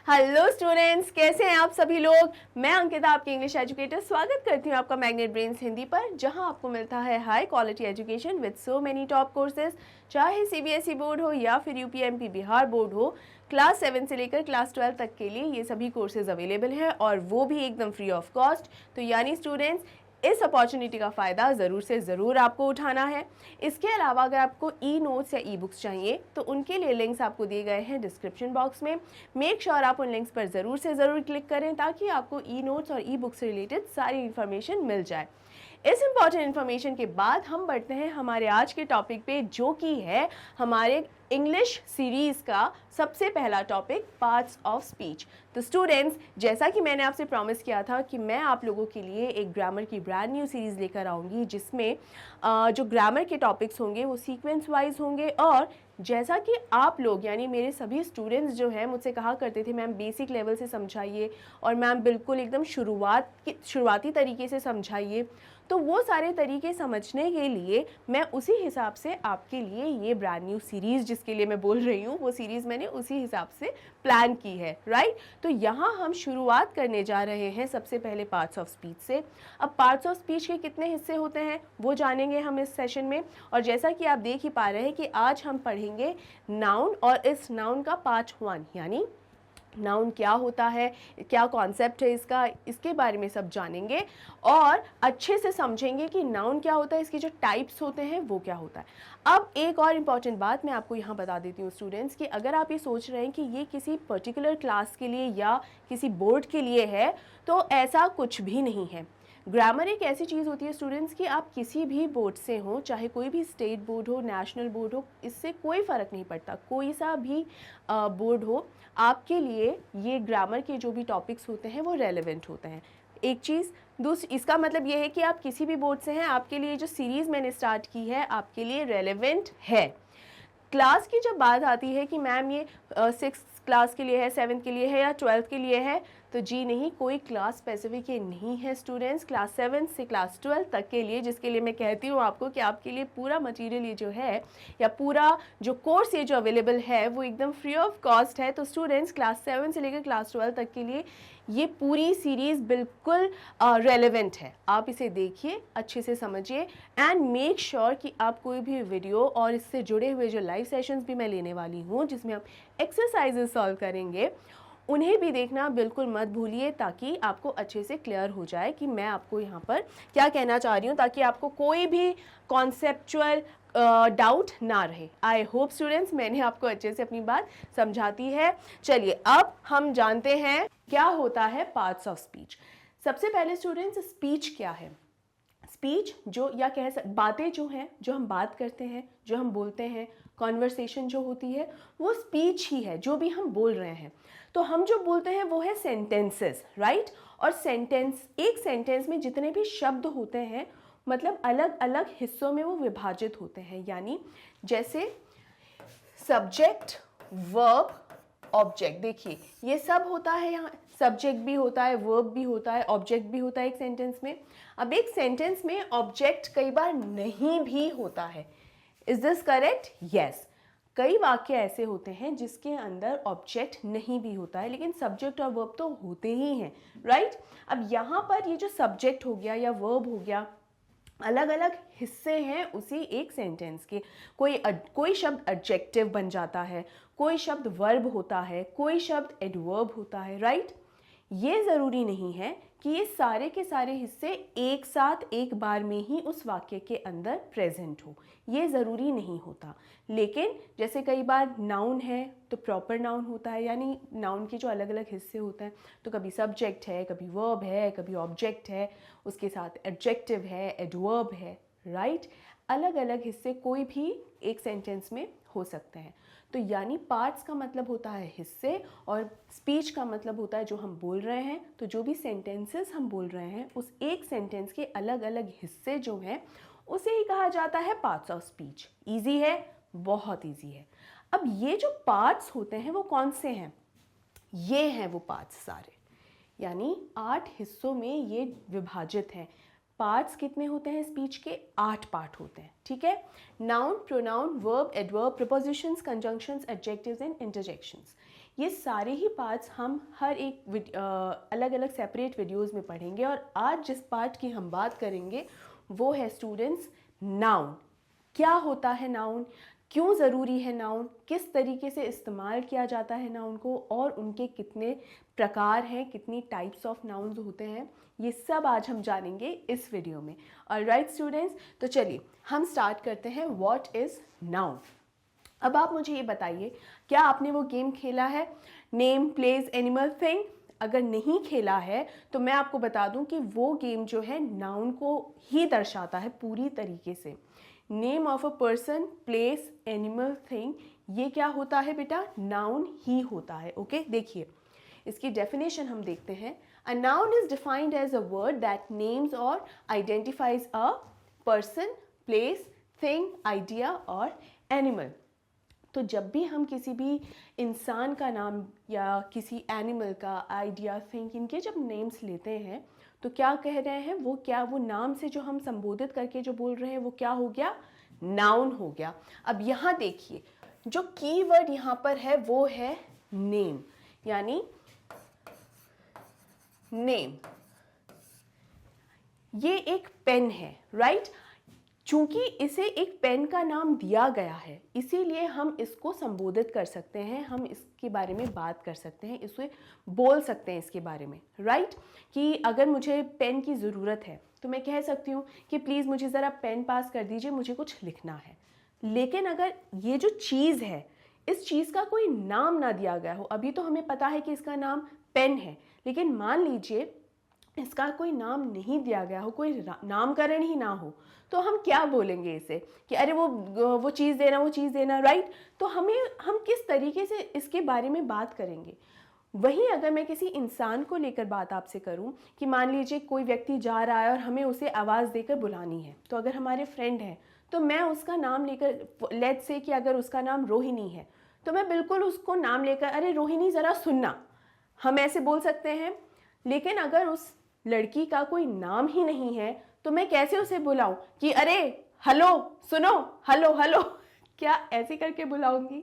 Hello students, कैसे हैं आप सभी लोग। मैं अंकिता, आपकी इंग्लिश एजुकेटर, स्वागत करती हूँ आपका मैग्नेट ब्रेन्स हिंदी पर, जहां आपको मिलता है high quality education with so many top courses. चाहे सीबीएसई बोर्ड हो या फिर यूपीएमपी बिहार बोर्ड हो, क्लास 7 से लेकर क्लास 12 तक के लिए ये सभी कोर्सेज अवेलेबल हैं और वो भी एकदम फ्री ऑफ कॉस्ट। तो यानी स्टूडेंट्स, इस अपॉर्चुनिटी का फ़ायदा ज़रूर से ज़रूर आपको उठाना है। इसके अलावा अगर आपको ई नोट्स या ई बुक्स चाहिए तो उनके लिए लिंक्स आपको दिए गए हैं डिस्क्रिप्शन बॉक्स में। मेक श्योर आप उन लिंक्स पर ज़रूर से ज़रूर क्लिक करें ताकि आपको ई नोट्स और ई बुक्स से रिलेटेड सारी इन्फॉर्मेशन मिल जाए। इस इंपॉर्टेंट इन्फॉर्मेशन के बाद हम बढ़ते हैं हमारे आज के टॉपिक पे, जो कि है हमारे इंग्लिश सीरीज़ का सबसे पहला टॉपिक, पार्ट्स ऑफ स्पीच। तो स्टूडेंट्स, जैसा कि मैंने आपसे प्रॉमिस किया था कि मैं आप लोगों के लिए एक ग्रामर की ब्रांड न्यू सीरीज़ लेकर आऊँगी, जिसमें जो ग्रामर के टॉपिक्स होंगे वो सीक्वेंस वाइज होंगे। और जैसा कि आप लोग यानी मेरे सभी स्टूडेंट्स जो हैं मुझसे कहा करते थे, मैम बेसिक लेवल से समझाइए और मैम बिल्कुल एकदम शुरुआती तरीके से समझाइए, तो वो सारे तरीके समझने के लिए मैं उसी हिसाब से आपके लिए ये ब्रांड न्यू सीरीज़, जिसके लिए मैं बोल रही हूँ, वो सीरीज़ मैंने उसी हिसाब से प्लान की है, राइट। तो यहाँ हम शुरुआत करने जा रहे हैं सबसे पहले पार्ट्स ऑफ स्पीच से। अब पार्ट्स ऑफ स्पीच के कितने हिस्से होते हैं वो जानेंगे हम इस सेशन में। और जैसा कि आप देख ही पा रहे हैं कि आज हम पढ़ेंगे नाउन, और इस नाउन का पार्ट 1, यानी नाउन क्या होता है, क्या कॉन्सेप्ट है इसका, इसके बारे में सब जानेंगे और अच्छे से समझेंगे कि नाउन क्या होता है, इसके जो टाइप्स होते हैं वो क्या होता है। अब एक और इम्पॉर्टेंट बात मैं आपको यहाँ बता देती हूँ स्टूडेंट्स, कि अगर आप ये सोच रहे हैं कि ये किसी पर्टिकुलर क्लास के लिए या किसी बोर्ड के लिए है, तो ऐसा कुछ भी नहीं है। ग्रामर एक ऐसी चीज़ होती है स्टूडेंट्स कि आप किसी भी बोर्ड से हो, चाहे कोई भी स्टेट बोर्ड हो, नेशनल बोर्ड हो, इससे कोई फ़र्क नहीं पड़ता, कोई सा भी बोर्ड हो, आपके लिए ये ग्रामर के जो भी टॉपिक्स होते हैं वो रेलेवेंट होते हैं। एक चीज़ दूसरी, इसका मतलब ये है कि आप किसी भी बोर्ड से हैं, आपके लिए जो सीरीज़ मैंने स्टार्ट की है आपके लिए रेलेवेंट है। क्लास की जब बात आती है कि मैम ये 6th क्लास के लिए है, 7th के लिए है या 12th के लिए है, तो जी नहीं, कोई क्लास स्पेसिफिक ये नहीं है स्टूडेंट्स। क्लास 7 से क्लास 12 तक के लिए, जिसके लिए मैं कहती हूँ आपको कि आपके लिए पूरा मटेरियल ये जो है या पूरा जो कोर्स ये जो अवेलेबल है वो एकदम फ्री ऑफ कॉस्ट है। तो स्टूडेंट्स, क्लास 7 से लेकर क्लास 12 तक के लिए ये पूरी सीरीज़ बिल्कुल रेलेवेंट है। आप इसे देखिए, अच्छे से समझिए एंड मेक श्योर कि आप कोई भी वीडियो और इससे जुड़े हुए जो लाइव सेशंस भी मैं लेने वाली हूँ, जिसमें हम एक्सरसाइजेस सॉल्व करेंगे, उन्हें भी देखना बिल्कुल मत भूलिए, ताकि आपको अच्छे से क्लियर हो जाए कि मैं आपको यहाँ पर क्या कहना चाह रही हूँ, ताकि आपको कोई भी कॉन्सेप्चुअल डाउट ना रहे। आई होप स्टूडेंट्स मैंने आपको अच्छे से अपनी बात समझाती है। चलिए अब हम जानते हैं क्या होता है पार्ट्स ऑफ स्पीच। सबसे पहले स्टूडेंट्स, स्पीच क्या है। स्पीच जो या बातें जो हैं, जो हम बात करते हैं, जो हम बोलते हैं, कॉन्वर्सेशन जो होती है वो स्पीच ही है, जो भी हम बोल रहे हैं। तो हम जो बोलते हैं वो है सेंटेंसेस, राइट। और एक सेंटेंस में जितने भी शब्द होते हैं, मतलब अलग अलग हिस्सों में वो विभाजित होते हैं। यानी जैसे सब्जेक्ट, वर्ब, ऑब्जेक्ट, देखिए ये सब होता है। यहाँ सब्जेक्ट भी होता है, वर्ब भी होता है, ऑब्जेक्ट भी होता है एक सेंटेंस में। अब एक सेंटेंस में ऑब्जेक्ट कई बार नहीं भी होता है। Is this correct? यस। कई वाक्य ऐसे होते हैं जिसके अंदर ऑब्जेक्ट नहीं भी होता है, लेकिन सब्जेक्ट और वर्ब तो होते ही हैं, राइट। अब यहाँ पर ये जो सब्जेक्ट हो गया या वर्ब हो गया, अलग अलग हिस्से हैं उसी एक सेंटेंस के। कोई शब्द एडजेक्टिव बन जाता है, कोई शब्द वर्ब होता है, कोई शब्द एडवर्ब होता है, राइट। ये ज़रूरी नहीं है कि ये सारे के सारे हिस्से एक साथ एक बार में ही उस वाक्य के अंदर प्रेजेंट हो, ये ज़रूरी नहीं होता। लेकिन जैसे कई बार नाउन है तो प्रॉपर नाउन होता है, यानी नाउन के जो अलग अलग हिस्से होते हैं, तो कभी सब्जेक्ट है, कभी वर्ब है, कभी ऑब्जेक्ट है, उसके साथ एडजेक्टिव है, एडवर्ब है, राइट। अलग अलग हिस्से कोई भी एक सेंटेंस में हो सकते हैं। तो यानी पार्ट्स का मतलब होता है हिस्से, और स्पीच का मतलब होता है जो हम बोल रहे हैं। तो जो भी सेंटेंसेस हम बोल रहे हैं, उस एक सेंटेंस के अलग अलग हिस्से जो हैं, उसे ही कहा जाता है पार्ट्स ऑफ स्पीच। ईजी है, बहुत ईजी है। अब ये जो पार्ट्स होते हैं वो कौन से हैं? ये हैं वो पार्ट्स सारे, यानी 8 हिस्सों में ये विभाजित हैं। पार्ट्स कितने होते हैं स्पीच के? 8 पार्ट होते हैं, ठीक है। Noun, pronoun, verb, adverb, prepositions, conjunctions, adjectives and interjections, ये सारे ही पार्ट्स हम हर एक अलग अलग सेपरेट वीडियोस में पढ़ेंगे। और आज जिस पार्ट की हम बात करेंगे वो है स्टूडेंट्स नाउन। क्या होता है नाउन, क्यों ज़रूरी है नाउन, किस तरीके से इस्तेमाल किया जाता है नाउन को, और उनके कितने प्रकार हैं, कितनी टाइप्स ऑफ नाउन्स होते हैं, ये सब आज हम जानेंगे इस वीडियो में। ऑलराइट स्टूडेंट्स, तो चलिए हम स्टार्ट करते हैं। What is noun. अब आप मुझे ये बताइए, क्या आपने वो गेम खेला है नेम प्लेस एनिमल थिंग? अगर नहीं खेला है तो मैं आपको बता दूं कि वो गेम जो है नाउन को ही दर्शाता है पूरी तरीके से। Name of a person, place, animal, thing, ये क्या होता है बेटा? नाउन ही होता है। ओके, देखिए इसकी डेफिनेशन हम देखते हैं। A noun is defined as a word that names और identifies a person, place, thing, idea और एनिमल। तो जब भी हम किसी भी इंसान का नाम या किसी एनिमल का, आइडिया, थिंग, इनके जब नेम्स लेते हैं तो क्या कह रहे हैं? वो नाम से जो हम संबोधित करके जो बोल रहे हैं वो क्या हो गया? नाउन हो गया। अब यहाँ देखिए जो कीवर्ड यहाँ पर है वो है नेम, यानी नेम। ये एक पेन है, राइट? चूंकि इसे एक पेन का नाम दिया गया है इसीलिए हम इसको संबोधित कर सकते हैं, हम इसके बारे में बात कर सकते हैं, इसे बोल सकते हैं इसके बारे में, राइट? कि अगर मुझे पेन की ज़रूरत है तो मैं कह सकती हूँ कि प्लीज़ मुझे ज़रा पेन पास कर दीजिए, मुझे कुछ लिखना है। लेकिन अगर ये जो चीज़ है इस चीज़ का कोई नाम ना दिया गया हो, अभी तो हमें पता है कि इसका नाम पेन है, लेकिन मान लीजिए इसका कोई नाम नहीं दिया गया हो, कोई नामकरण ही ना हो, तो हम क्या बोलेंगे इसे कि अरे वो चीज़ देना, वो चीज़ देना, राइट? तो हम किस तरीके से इसके बारे में बात करेंगे? वहीं अगर मैं किसी इंसान को लेकर बात आपसे करूं कि मान लीजिए कोई व्यक्ति जा रहा है और हमें उसे आवाज़ देकर बुलानी है, तो अगर हमारे फ्रेंड हैं तो मैं उसका नाम लेकर, लेट्स से कि अगर उसका नाम रोहिणी है तो मैं बिल्कुल उसको नाम लेकर, अरे रोहिणी ज़रा सुनना, हम ऐसे बोल सकते हैं। लेकिन अगर उस लड़की का कोई नाम ही नहीं है तो मैं कैसे उसे बुलाऊं कि अरे हेलो सुनो, हेलो हेलो, क्या ऐसे करके बुलाऊंगी?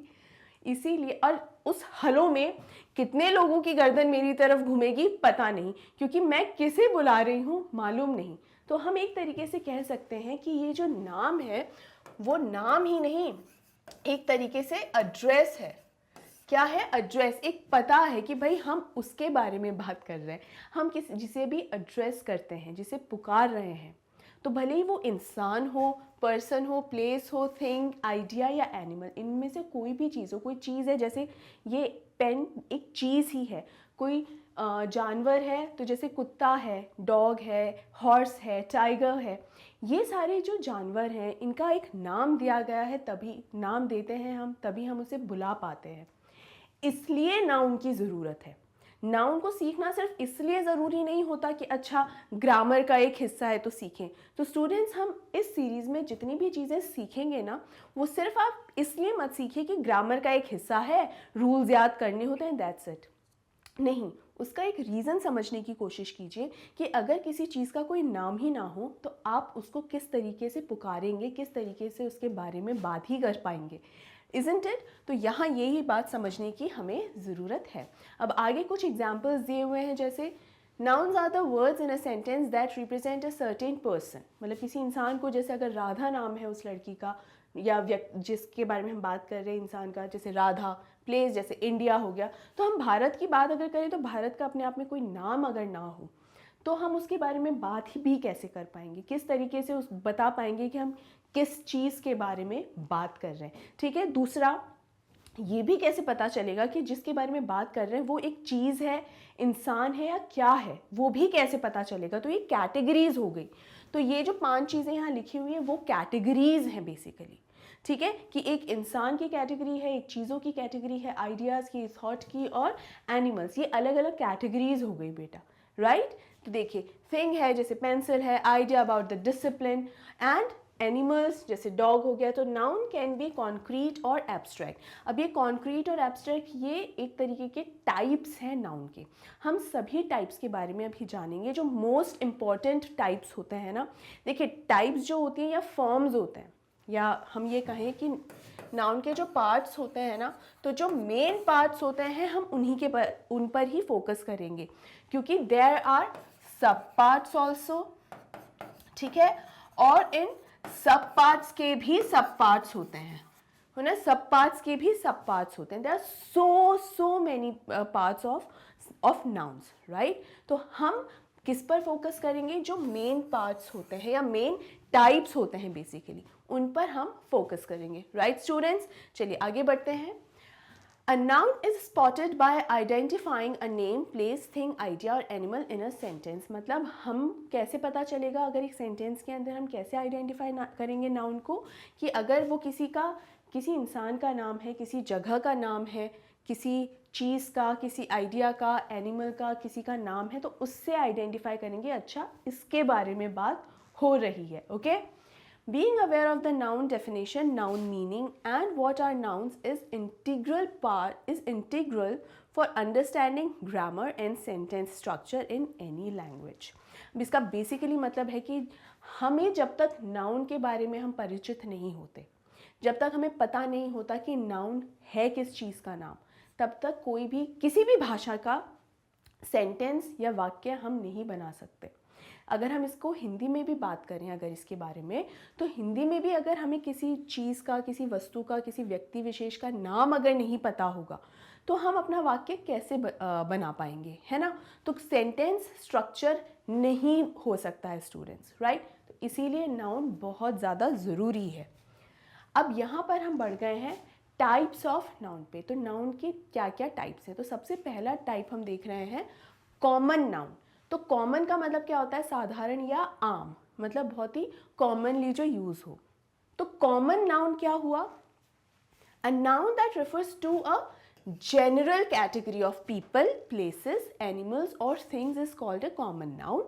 इसीलिए, और उस हेलो में कितने लोगों की गर्दन मेरी तरफ घूमेगी पता नहीं, क्योंकि मैं किसे बुला रही हूं मालूम नहीं। तो हम एक तरीके से कह सकते हैं कि ये जो नाम है वो नाम ही नहीं, एक तरीके से एड्रेस है। क्या है? एड्रेस, एक पता है कि भाई हम उसके बारे में बात कर रहे हैं, हम जिसे भी एड्रेस करते हैं, जिसे पुकार रहे हैं, तो भले ही वो इंसान हो, पर्सन हो, प्लेस हो, थिंग, आइडिया या एनिमल, इनमें से कोई भी चीज़ हो। कोई चीज़ है, जैसे ये पेन एक चीज़ ही है। कोई जानवर है तो जैसे कुत्ता है, डॉग है, हॉर्स है, टाइगर है, ये सारे जो जानवर हैं इनका एक नाम दिया गया है, तभी नाम देते हैं हम, तभी हम उसे बुला पाते हैं। इसलिए नाउन की ज़रूरत है। नाउन को सीखना सिर्फ इसलिए ज़रूरी नहीं होता कि अच्छा ग्रामर का एक हिस्सा है तो सीखें। तो स्टूडेंट्स, हम इस सीरीज़ में जितनी भी चीज़ें सीखेंगे ना, वो सिर्फ आप इसलिए मत सीखिए कि ग्रामर का एक हिस्सा है, रूल्स याद करने होते हैं, दैट्स इट। नहीं, उसका एक रीज़न समझने की कोशिश कीजिए कि अगर किसी चीज़ का कोई नाम ही ना हो तो आप उसको किस तरीके से पुकारेंगे, किस तरीके से उसके बारे में बात ही कर पाएंगे, Isn't it? तो यहाँ यही बात समझने की हमें ज़रूरत है। अब आगे कुछ एग्जाम्पल्स दिए हुए हैं, जैसे nouns are the words in a sentence that represent a certain person। मतलब किसी इंसान को, जैसे अगर राधा नाम है उस लड़की का या जिसके बारे में हम बात कर रहे हैं इंसान का, जैसे राधा, प्लेस जैसे इंडिया हो गया, तो हम भारत की बात अगर करें तो भारत का अपने आप में कोई नाम अगर ना हो तो हम उसके बारे में बात ही भी कैसे कर पाएंगे, किस तरीके से उस बता पाएंगे कि हम किस चीज़ के बारे में बात कर रहे हैं, ठीक है? दूसरा, ये भी कैसे पता चलेगा कि जिसके बारे में बात कर रहे हैं वो एक चीज़ है, इंसान है या क्या है, वो भी कैसे पता चलेगा? तो ये कैटेगरीज हो गई। तो ये जो 5 चीज़ें यहाँ लिखी हुई हैं वो कैटेगरीज हैं बेसिकली, ठीक है? कि एक इंसान की कैटेगरी है, एक चीज़ों की कैटेगरी है, आइडियाज़ की, थॉट की, और एनिमल्स, ये अलग अलग कैटेगरीज हो गई बेटा, राइट? तो देखिए, थिंग है जैसे पेंसिल है, idea about the discipline, and animals जैसे डॉग हो गया। तो नाउन कैन बी कॉन्क्रीट और एब्स्ट्रैक्ट। अब ये कॉन्क्रीट और एब्स्ट्रैक्ट ये एक तरीके के टाइप्स हैं नाउन के। हम सभी टाइप्स के बारे में अभी जानेंगे, जो मोस्ट इम्पॉर्टेंट टाइप्स होते हैं ना। देखिए, टाइप्स जो होती हैं या फॉर्म्स होते हैं, या हम ये कहें कि नाउन के जो पार्ट्स होते हैं ना, तो जो मेन पार्ट्स होते हैं हम उन पर ही फोकस करेंगे, क्योंकि देयर आर सब पार्ट्स ऑल्सो, ठीक है। और इन सब पार्ट्स के भी सब पार्ट्स होते हैं, है ना, सब पार्ट्स के भी सब पार्ट्स होते हैं। There are so many parts of nouns, right. तो हम किस पर फोकस करेंगे? जो मेन पार्ट्स होते हैं या मेन टाइप्स होते हैं बेसिकली, उन पर हम फोकस करेंगे, राइट स्टूडेंट्स। चलिए आगे बढ़ते हैं। A noun is spotted by identifying a name, place, thing, idea or animal in a sentence। मतलब हम कैसे पता चलेगा, अगर एक सेंटेंस के अंदर हम कैसे आइडेंटिफाई करेंगे नाउन को, कि अगर वो किसी इंसान का नाम है, किसी जगह का नाम है, किसी चीज़ का, किसी आइडिया का, एनिमल का, किसी का नाम है, तो उससे आइडेंटिफाई करेंगे, अच्छा इसके बारे में बात हो रही है, okay. Being aware of the noun definition, noun meaning and what are nouns is integral for understanding grammar and sentence structure in any language। अब इसका बेसिकली मतलब है कि हमें जब तक नाउन के बारे में हम परिचित नहीं होते, जब तक हमें पता नहीं होता कि नाउन है किस चीज़ का नाम, तब तक कोई भी किसी भी भाषा का सेंटेंस या वाक्य हम नहीं बना सकते। अगर हम इसको हिंदी में भी बात करें अगर इसके बारे में, तो हिंदी में भी अगर हमें किसी चीज़ का, किसी वस्तु का, किसी व्यक्ति विशेष का नाम अगर नहीं पता होगा, तो हम अपना वाक्य कैसे बना पाएंगे, है ना। तो सेंटेंस स्ट्रक्चर नहीं हो सकता है स्टूडेंट्स, राइट। तो इसीलिए नाउन बहुत ज़्यादा ज़रूरी है। अब यहाँ पर हम बढ़ गए हैं टाइप्स ऑफ नाउन पे। तो नाउन के क्या क्या टाइप्स हैं। तो सबसे पहला टाइप हम देख रहे हैं कॉमन नाउन। तो कॉमन का मतलब क्या होता है? साधारण या आम, मतलब बहुत ही कॉमनली जो यूज हो। तो कॉमन नाउन क्या हुआ? A noun that refers to a general category of people, places, animals or things is called a common noun.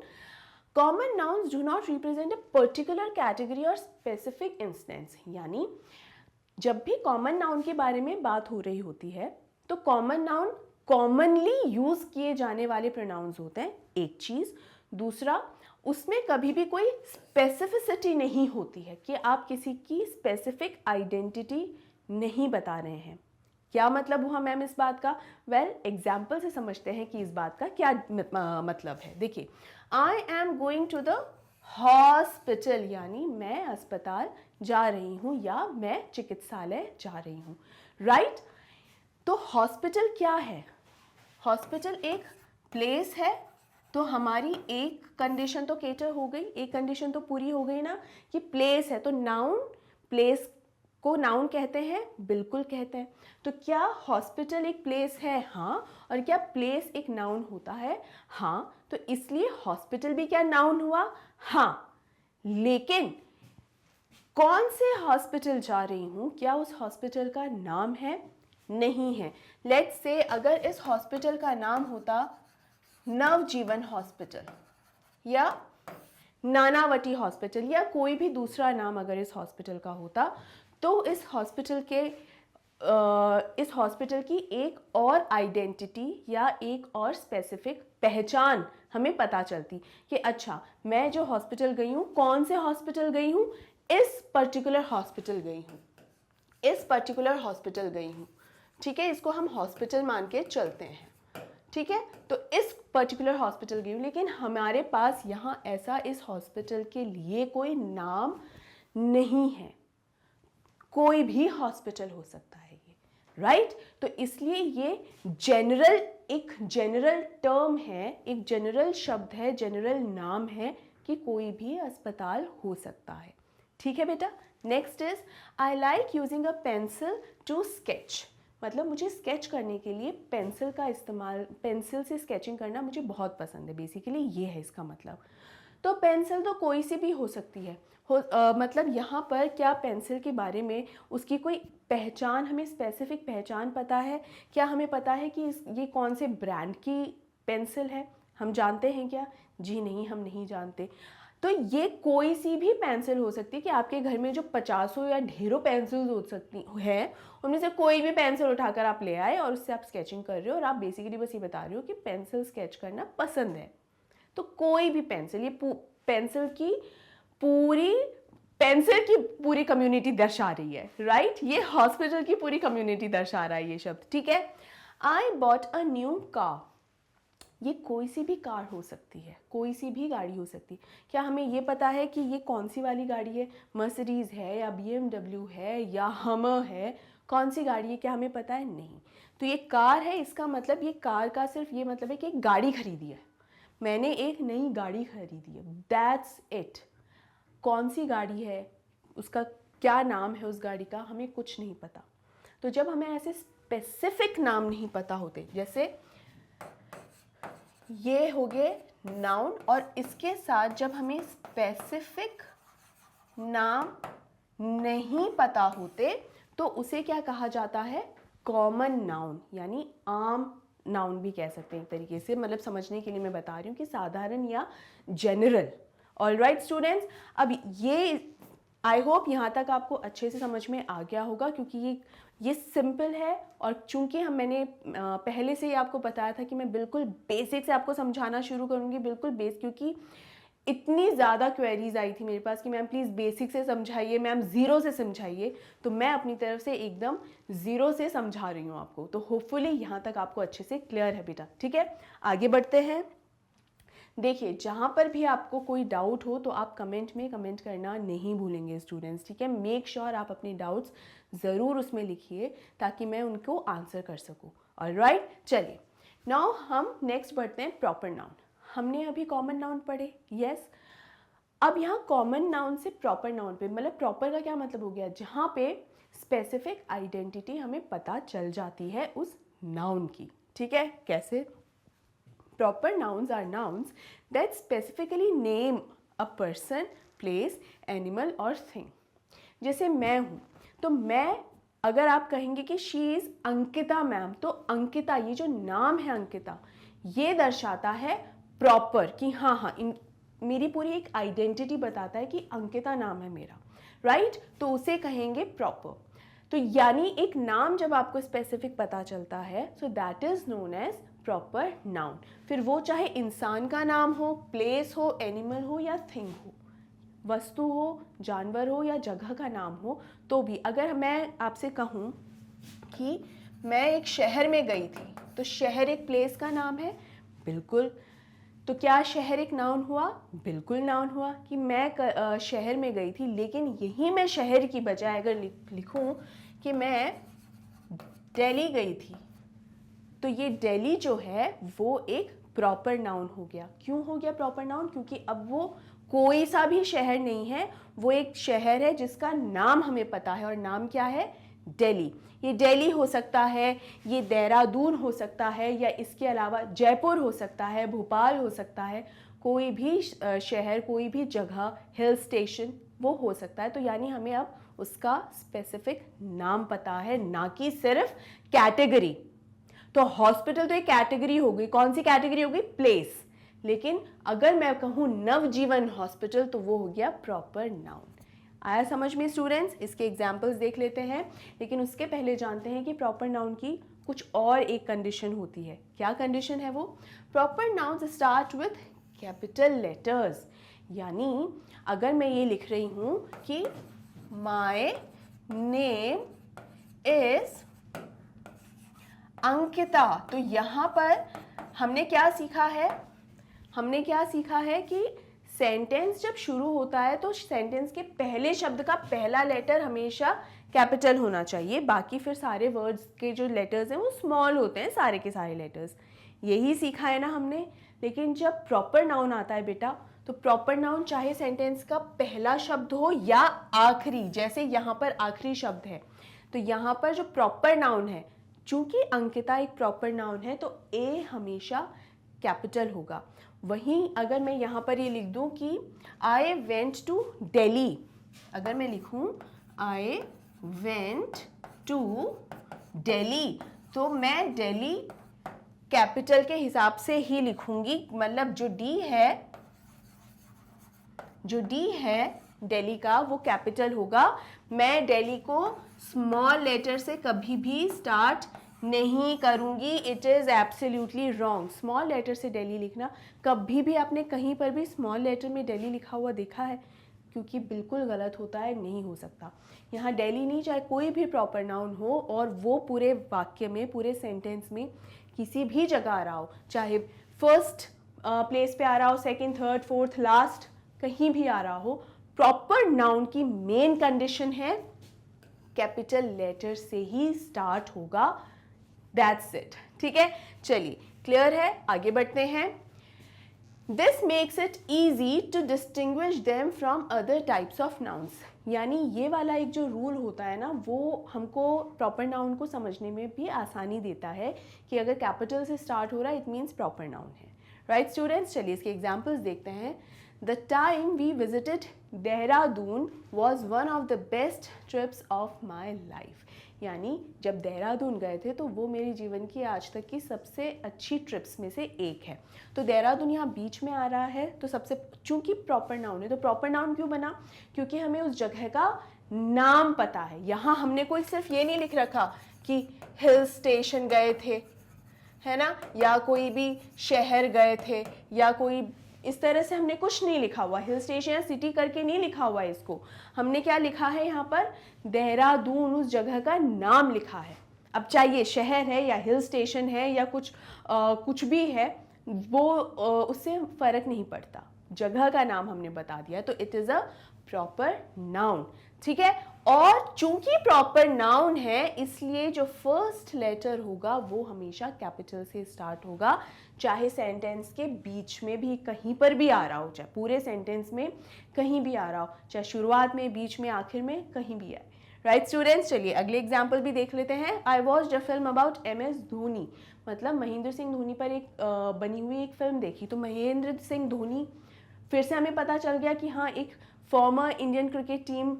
Common nouns do not represent a particular category or specific instance। यानी जब भी common noun के बारे में बात हो रही होती है, तो कॉमन नाउन कॉमनली यूज किए जाने वाले प्रोनाउंस होते हैं, एक चीज। दूसरा, उसमें कभी भी कोई स्पेसिफिसिटी नहीं होती है कि आप किसी की स्पेसिफिक आइडेंटिटी नहीं बता रहे हैं। क्या मतलब हुआ मैम इस बात का? वेल, एग्जाम्पल से समझते हैं कि इस बात का क्या मतलब है। देखिए, I am going to the hospital, यानी मैं अस्पताल जा रही हूँ या मैं चिकित्सालय जा रही हूँ, राइट। तो हॉस्पिटल क्या है? हॉस्पिटल एक प्लेस है। तो हमारी एक कंडीशन तो केटर हो गई, एक कंडीशन तो पूरी हो गई ना, कि प्लेस है। तो नाउन प्लेस को नाउन कहते हैं, बिल्कुल कहते हैं। तो क्या हॉस्पिटल एक प्लेस है? हाँ। और क्या प्लेस एक नाउन होता है? हाँ। तो इसलिए हॉस्पिटल भी क्या नाउन हुआ? हाँ। लेकिन कौन से हॉस्पिटल जा रही हूँ, क्या उस हॉस्पिटल का नाम है? नहीं है। लेट्स से अगर इस हॉस्पिटल का नाम होता नवजीवन हॉस्पिटल या नानावटी हॉस्पिटल या कोई भी दूसरा नाम अगर इस हॉस्पिटल का होता, तो इस हॉस्पिटल की एक और आइडेंटिटी या एक और स्पेसिफिक पहचान हमें पता चलती कि अच्छा, मैं जो हॉस्पिटल गई हूँ, कौन से हॉस्पिटल गई हूँ? इस पर्टिकुलर हॉस्पिटल गई हूँ, इस पर्टिकुलर हॉस्पिटल गई हूँ, ठीक है। इसको हम हॉस्पिटल मान के चलते हैं, ठीक है। तो इस पर्टिकुलर हॉस्पिटल गई हूँ, लेकिन हमारे पास यहाँ ऐसा इस हॉस्पिटल के लिए कोई नाम नहीं है। कोई भी हॉस्पिटल हो सकता है ये, राइट। तो इसलिए ये एक जनरल टर्म है, एक जनरल शब्द है, जनरल नाम है कि कोई भी अस्पताल हो सकता है, ठीक है बेटा। Next is I like using a pencil to sketch. मतलब मुझे स्केच करने के लिए पेंसिल का इस्तेमाल, पेंसिल से स्केचिंग करना मुझे बहुत पसंद है, बेसिकली ये है इसका मतलब। तो पेंसिल तो कोई सी भी हो सकती है, मतलब यहाँ पर क्या पेंसिल के बारे में उसकी कोई पहचान, हमें स्पेसिफिक पहचान पता है? क्या हमें पता है कि ये कौन से ब्रांड की पेंसिल है? हम जानते हैं क्या? जी नहीं, हम नहीं जानते। तो ये कोई सी भी पेंसिल हो सकती है कि आपके घर में जो 50 या ढेरों पेंसिल्स हो सकती है, उनमें से कोई भी पेंसिल उठाकर आप ले आए और उससे आप स्केचिंग कर रहे हो, और आप बेसिकली बस ये बता रहे हो कि पेंसिल स्केच करना पसंद है। तो कोई भी पेंसिल, ये पेंसिल की पूरी पेंसिल की पूरी कम्युनिटी दर्शा रही है, राइट? ये हॉस्पिटल की पूरी कम्युनिटी दर्शा रहा है ये शब्द, ठीक है? I bought a new car, ये कोई सी भी कार हो सकती है, कोई सी भी गाड़ी हो सकती है। क्या हमें ये पता है कि ये कौन सी वाली गाड़ी है? मर्सिडीज़ है या BMW है या हमर है? कौन सी गाड़ी है, क्या हमें पता है? नहीं। तो ये कार है, इसका मतलब ये कार का सिर्फ ये मतलब है कि एक गाड़ी खरीदी है, मैंने एक नई गाड़ी खरीदी है, दैट्स इट। कौन सी गाड़ी है, उसका क्या नाम है उस गाड़ी का, हमें कुछ नहीं पता। तो जब हमें ऐसे स्पेसिफिक नाम नहीं पता होते, जैसे ये हो गए नाउन, और इसके साथ जब हमें स्पेसिफिक नाम नहीं पता होते तो उसे क्या कहा जाता है? कॉमन नाउन, यानी आम नाउन भी कह सकते हैं एक तरीके से, मतलब समझने के लिए मैं बता रही हूँ कि साधारण या जनरल। ऑलराइट स्टूडेंट्स, अब ये आई होप यहाँ तक आपको अच्छे से समझ में आ गया होगा, क्योंकि ये सिंपल है, और चूंकि मैंने पहले से ही आपको बताया था कि मैं बिल्कुल बेसिक से आपको समझाना शुरू करूँगी, बिल्कुल क्योंकि इतनी ज़्यादा क्वेरीज आई थी मेरे पास कि मैम प्लीज़ बेसिक से समझाइए, मैम ज़ीरो से समझाइए, तो मैं अपनी तरफ से एकदम ज़ीरो से समझा रही हूँ आपको। तो होपफुली यहाँ तक आपको अच्छे से क्लियर है बेटा, ठीक है? आगे बढ़ते हैं। देखिए, जहाँ पर भी आपको कोई डाउट हो तो आप कमेंट में कमेंट करना नहीं भूलेंगे स्टूडेंट्स, ठीक है? मेक श्योर आप अपने डाउट्स ज़रूर उसमें लिखिए ताकि मैं उनको आंसर कर सकूँ। ऑलराइट, चलिए नाउ हम नेक्स्ट बढ़ते हैं प्रॉपर नाउन। हमने अभी कॉमन नाउन पढ़े, यस। अब यहाँ कॉमन नाउन से प्रॉपर नाउन पे, मतलब प्रॉपर का क्या मतलब हो गया? जहाँ पे स्पेसिफिक आइडेंटिटी हमें पता चल जाती है उस नाउन की, ठीक है? कैसे? Proper nouns are nouns that specifically name a person, place, animal or thing. जैसे मैं हूँ, तो मैं, अगर आप कहेंगे कि शी इज़ अंकिता मैम, तो अंकिता, ये जो नाम है अंकिता, ये दर्शाता है प्रॉपर कि हाँ, मेरी पूरी एक आइडेंटिटी बताता है कि अंकिता नाम है मेरा, राइट? तो उसे कहेंगे प्रॉपर। तो यानी एक नाम जब आपको स्पेसिफिक पता चलता है, so that is known as proper noun. फिर वो चाहे इंसान का नाम हो, प्लेस हो, एनिमल हो या थिंग हो, वस्तु हो, जानवर हो या जगह का नाम हो, तो भी अगर मैं आपसे कहूँ कि मैं एक शहर में गई थी, तो शहर एक प्लेस का नाम है, बिल्कुल। तो क्या शहर एक नाउन हुआ? बिल्कुल नाउन हुआ कि मैं शहर में गई थी, लेकिन यही मैं शहर की बजाय अगर लिखूं कि मैं दिल्ली गई थी, तो ये दिल्ली जो है वो एक प्रॉपर नाउन हो गया। क्यों हो गया प्रॉपर नाउन? क्योंकि अब वो कोई सा भी शहर नहीं है, वो एक शहर है जिसका नाम हमें पता है, और नाम क्या है? दिल्ली। ये दिल्ली हो सकता है, ये देहरादून हो सकता है, या इसके अलावा जयपुर हो सकता है, भोपाल हो सकता है, कोई भी शहर, कोई भी जगह, हिल स्टेशन वो हो सकता है। तो यानी हमें अब उसका स्पेसिफिक नाम पता है, ना कि सिर्फ कैटेगरी। तो हॉस्पिटल तो एक कैटेगरी हो गई, कौन सी कैटेगरी हो गई? प्लेस। लेकिन अगर मैं कहूँ नवजीवन हॉस्पिटल, तो वो हो गया प्रॉपर नाउन। आया समझ में स्टूडेंट्स? इसके एग्जाम्पल्स देख लेते हैं, लेकिन उसके पहले जानते हैं कि प्रॉपर नाउन की कुछ और एक कंडीशन होती है। क्या कंडीशन है वो? Proper nouns start with capital letters. यानी अगर मैं ये लिख रही हूँ कि माय नेम इज अंकिता, तो यहाँ पर हमने क्या सीखा है? हमने क्या सीखा है कि सेंटेंस जब शुरू होता है तो सेंटेंस के पहले शब्द का पहला लेटर हमेशा कैपिटल होना चाहिए, बाकी फिर सारे वर्ड्स के जो लेटर्स हैं वो स्मॉल होते हैं, सारे के सारे लेटर्स। यही सीखा है ना हमने। लेकिन जब प्रॉपर नाउन आता है बेटा, तो प्रॉपर नाउन चाहे सेंटेंस का पहला शब्द हो या आखिरी, जैसे यहाँ पर आखिरी शब्द है, तो यहाँ पर जो प्रॉपर नाउन है, चूंकि अंकिता एक प्रॉपर नाउन है, तो ए हमेशा कैपिटल होगा। वहीं अगर मैं यहाँ पर ये लिख दूँ कि आई वेंट टू दिल्ली, अगर मैं लिखूँ आई वेंट टू दिल्ली, तो मैं दिल्ली कैपिटल के हिसाब से ही लिखूंगी, मतलब जो डी है दिल्ली का वो कैपिटल होगा। मैं दिल्ली को स्मॉल लेटर से कभी भी स्टार्ट नहीं करूंगी, it is absolutely wrong. Small letter से दिल्ली लिखना, कभी भी आपने कहीं पर भी स्मॉल लेटर में दिल्ली लिखा हुआ देखा है? क्योंकि बिल्कुल गलत होता है, नहीं हो सकता। यहाँ दिल्ली नहीं, चाहे कोई भी प्रॉपर नाउन हो और वो पूरे वाक्य में, पूरे सेंटेंस में किसी भी जगह आ रहा हो, चाहे फर्स्ट प्लेस पे आ रहा हो, सेकंड, थर्ड, फोर्थ, लास्ट, कहीं भी आ रहा हो, प्रॉपर नाउन की मेन कंडीशन है कैपिटल लेटर से ही स्टार्ट होगा। That's it. ठीक है, चलिए क्लियर है, आगे बढ़ते हैं। This makes it easy to distinguish them from other types of nouns. यानी ये वाला एक जो रूल होता है ना, वो हमको प्रॉपर नाउन को समझने में भी आसानी देता है कि अगर कैपिटल से स्टार्ट हो रहा है इट मीन्स प्रॉपर नाउन है। राइट स्टूडेंट्स, चलिए इसके एग्जाम्पल्स देखते हैं। The time we visited Dehradun was one of the best trips of my life. यानी जब देहरादून गए थे तो वो मेरे जीवन की आज तक की सबसे अच्छी ट्रिप्स में से एक है। तो देहरादून यहाँ बीच में आ रहा है, तो सबसे, चूंकि प्रॉपर नाउन है, तो प्रॉपर नाउन क्यों बना? क्योंकि हमें उस जगह का नाम पता है। यहाँ हमने कोई सिर्फ ये नहीं लिख रखा कि हिल स्टेशन गए थे, है ना, या कोई भी शहर गए थे, या कोई इस तरह से हमने कुछ नहीं लिखा हुआ, हिल स्टेशन या सिटी करके नहीं लिखा हुआ है इसको। हमने क्या लिखा है यहाँ पर? देहरादून, उस जगह का नाम लिखा है। अब चाहिए शहर है या हिल स्टेशन है या कुछ भी है, वो उससे फर्क नहीं पड़ता, जगह का नाम हमने बता दिया, तो it is a proper noun. ठीक है, और चूंकि प्रॉपर नाउन है इसलिए जो फर्स्ट लेटर होगा वो हमेशा कैपिटल से स्टार्ट होगा, चाहे सेंटेंस के बीच में भी कहीं पर भी आ रहा हो, चाहे पूरे सेंटेंस में कहीं भी आ रहा हो, चाहे शुरुआत में, बीच में, आखिर में, कहीं भी आए। राइट स्टूडेंट्स, चलिए अगले एग्जाम्पल भी देख लेते हैं। I watched a film about MS Dhoni, मतलब महेंद्र सिंह धोनी पर एक बनी हुई एक फिल्म देखी। तो महेंद्र सिंह धोनी, फिर से हमें पता चल गया कि हाँ एक former Indian cricket team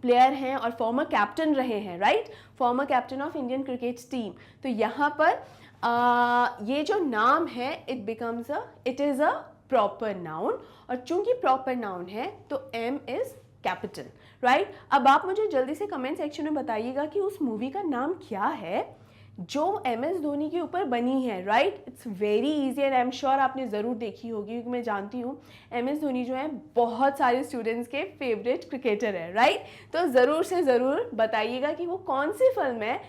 player हैं और फॉर्मर कैप्टन रहे हैं। Right, former captain of Indian cricket team. तो यहाँ पर ये जो नाम है it is a proper noun, और चूंकि प्रॉपर नाउन है तो M इज कैपिटल। राइट, अब आप मुझे जल्दी से कमेंट सेक्शन में बताइएगा कि उस मूवी का नाम क्या है जो MS धोनी के ऊपर बनी है। Right, it's very easy and I am sure आपने ज़रूर देखी होगी, क्योंकि मैं जानती हूँ MS धोनी जो है बहुत सारे स्टूडेंट्स के फेवरेट क्रिकेटर है। राइट, तो ज़रूर से ज़रूर बताइएगा कि वो कौन सी फिल्म है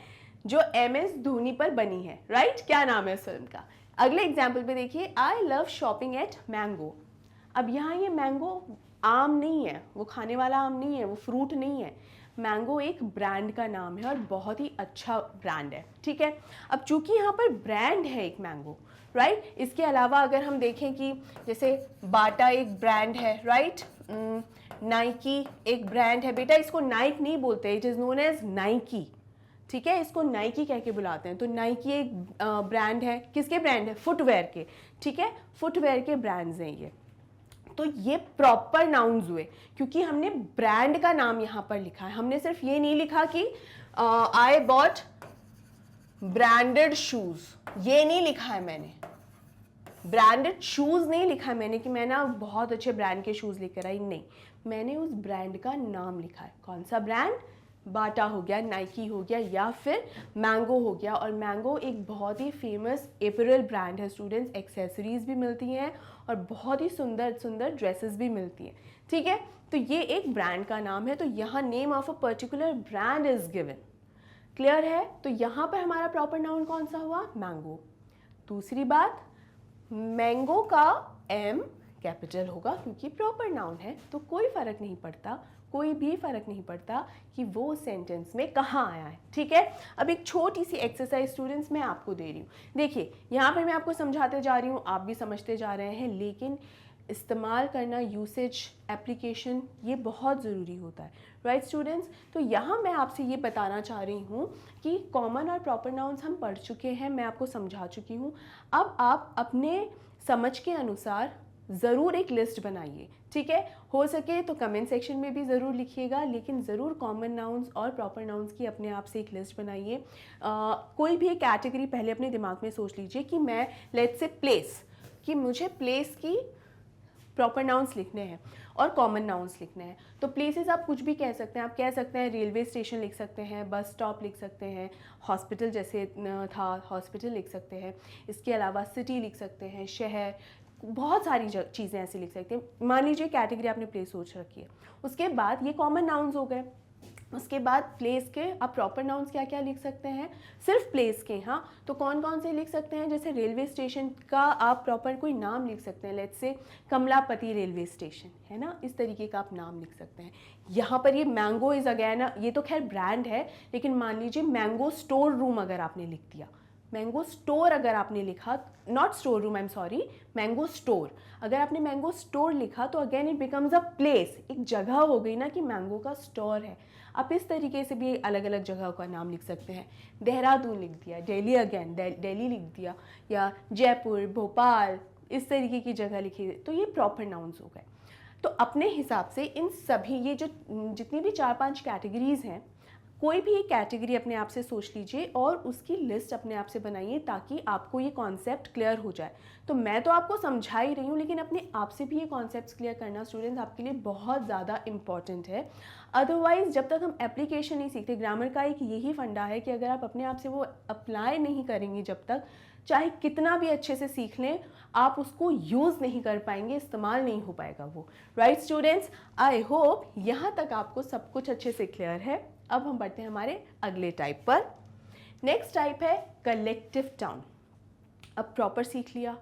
जो MS धोनी पर बनी है। राइट, क्या नाम है इस फिल्म का? अगले एग्जाम्पल पे देखिए, I love shopping at Mango. अब यहाँ ये मैंगो आम नहीं है, वो खाने वाला आम नहीं है, वो फ्रूट नहीं है, मैंगो एक ब्रांड का नाम है और बहुत ही अच्छा ब्रांड है। ठीक है, अब चूंकि यहाँ पर ब्रांड है एक मैंगो, राइट, इसके अलावा अगर हम देखें कि जैसे बाटा एक ब्रांड है, राइट, नाइकी एक ब्रांड है। बेटा इसको नाइक नहीं बोलते, it is known as Nike. ठीक है, इसको नाइकी कह के बुलाते हैं। तो नाइकी एक ब्रांड है, किसके ब्रांड है? फुटवेयर के। ठीक है, फुटवेयर के ब्रांड्स हैं ये। तो ये प्रॉपर नाउन्स हुए क्योंकि हमने ब्रांड का नाम यहाँ पर लिखा है। हमने सिर्फ ये नहीं लिखा कि आई बॉट ब्रांडेड शूज, ये नहीं लिखा है मैंने, ब्रांडेड शूज नहीं लिखा है मैंने कि मैं ना बहुत अच्छे ब्रांड के शूज लेकर आई, नहीं, मैंने उस ब्रांड का नाम लिखा है। कौन सा ब्रांड? बाटा हो गया, नाइकी हो गया, या फिर मैंगो हो गया। और मैंगो एक बहुत ही फेमस एपरल ब्रांड है स्टूडेंट्स, एक्सेसरीज भी मिलती हैं और बहुत ही सुंदर सुंदर ड्रेसेस भी मिलती हैं। ठीक है, तो ये एक ब्रांड का नाम है, तो यहाँ name of a particular brand is given. Clear है? तो यहाँ पर हमारा प्रॉपर नाउन कौन सा हुआ? मैंगो। दूसरी बात, मैंगो का M कैपिटल होगा क्योंकि प्रॉपर नाउन है, तो कोई फर्क नहीं पड़ता, कोई भी फर्क नहीं पड़ता कि वो सेंटेंस में कहाँ आया है। ठीक है, अब एक छोटी सी एक्सरसाइज स्टूडेंट्स मैं आपको दे रही हूँ। देखिए यहाँ पर मैं आपको समझाते जा रही हूँ, आप भी समझते जा रहे हैं, लेकिन इस्तेमाल करना, यूसेज, एप्लीकेशन, ये बहुत ज़रूरी होता है। राइट स्टूडेंट्स, तो यहाँ मैं आपसे ये बताना चाह रही हूँ कि कॉमन और प्रॉपर नाउन्स हम पढ़ चुके हैं, मैं आपको समझा चुकी हूँ। अब आप अपने समझ के अनुसार ज़रूर एक लिस्ट बनाइए। ठीक है, हो सके तो कमेंट सेक्शन में भी ज़रूर लिखिएगा, लेकिन ज़रूर कॉमन नाउन्स और प्रॉपर नाउन्स की अपने आप से एक लिस्ट बनाइए। कोई भी एक कैटेगरी पहले अपने दिमाग में सोच लीजिए कि मैं, लेट्स से प्लेस, कि मुझे प्लेस की प्रॉपर नाउन्स लिखने हैं और कॉमन नाउन्स लिखने हैं। तो प्लेसेस आप कुछ भी कह सकते हैं, आप कह सकते हैं रेलवे स्टेशन लिख सकते हैं, बस स्टॉप लिख सकते हैं, हॉस्पिटल जैसे था हॉस्पिटल लिख सकते हैं, इसके अलावा सिटी लिख सकते हैं, शहर, बहुत सारी चीज़ें ऐसी लिख सकते हैं। मान लीजिए कैटेगरी आपने प्लेस सोच रखी है, उसके बाद ये कॉमन नाउन्स हो गए, उसके बाद प्लेस के आप प्रॉपर नाउन्स क्या क्या लिख सकते हैं, सिर्फ प्लेस के। हाँ, तो कौन कौन से लिख सकते हैं, जैसे रेलवे स्टेशन का आप प्रॉपर कोई नाम लिख सकते हैं, let's say Kamlapati railway station है ना, इस तरीके का आप नाम लिख सकते हैं। यहाँ पर ये मैंगो इज़ अगेन, ये तो खैर ब्रांड है, लेकिन मान लीजिए मैंगो स्टोर रूम अगर आपने लिख दिया, मैंगो स्टोर अगर आपने लिखा, not store room, I am sorry, mango store, अगर आपने मैंगो स्टोर लिखा तो again it becomes a place, एक जगह हो गई ना कि मैंगो का स्टोर है। आप इस तरीके से भी अलग अलग जगह का नाम लिख सकते हैं। देहरादून लिख दिया, दिल्ली अगेन दिल्ली लिख दिया, या जयपुर, भोपाल, इस तरीके की जगह लिखी, तो ये प्रॉपर नाउन्स हो गए। तो अपने हिसाब से इन सभी, ये जो जितनी भी 4-5 कैटेगरीज हैं, कोई भी एक कैटेगरी अपने आप से सोच लीजिए और उसकी लिस्ट अपने आप से बनाइए, ताकि आपको ये कॉन्सेप्ट क्लियर हो जाए। तो मैं तो आपको समझा ही रही हूँ, लेकिन अपने आप से भी ये कॉन्सेप्ट्स क्लियर करना स्टूडेंट्स आपके लिए बहुत ज़्यादा इंपॉर्टेंट है। अदरवाइज़ जब तक हम एप्लीकेशन नहीं सीखते, ग्रामर का एक यही फंडा है कि अगर आप अपने आप से वो अप्लाई नहीं करेंगे, जब तक चाहे कितना भी अच्छे से सीख लें, आप उसको यूज़ नहीं कर पाएंगे, इस्तेमाल नहीं हो पाएगा वो। राइट स्टूडेंट्स, आई होप यहाँ तक आपको सब कुछ अच्छे से क्लियर है। अब हम बढ़ते हैं हमारे अगले टाइप पर। नेक्स्ट टाइप है कलेक्टिव नाउन। अब प्रॉपर सीख लिया,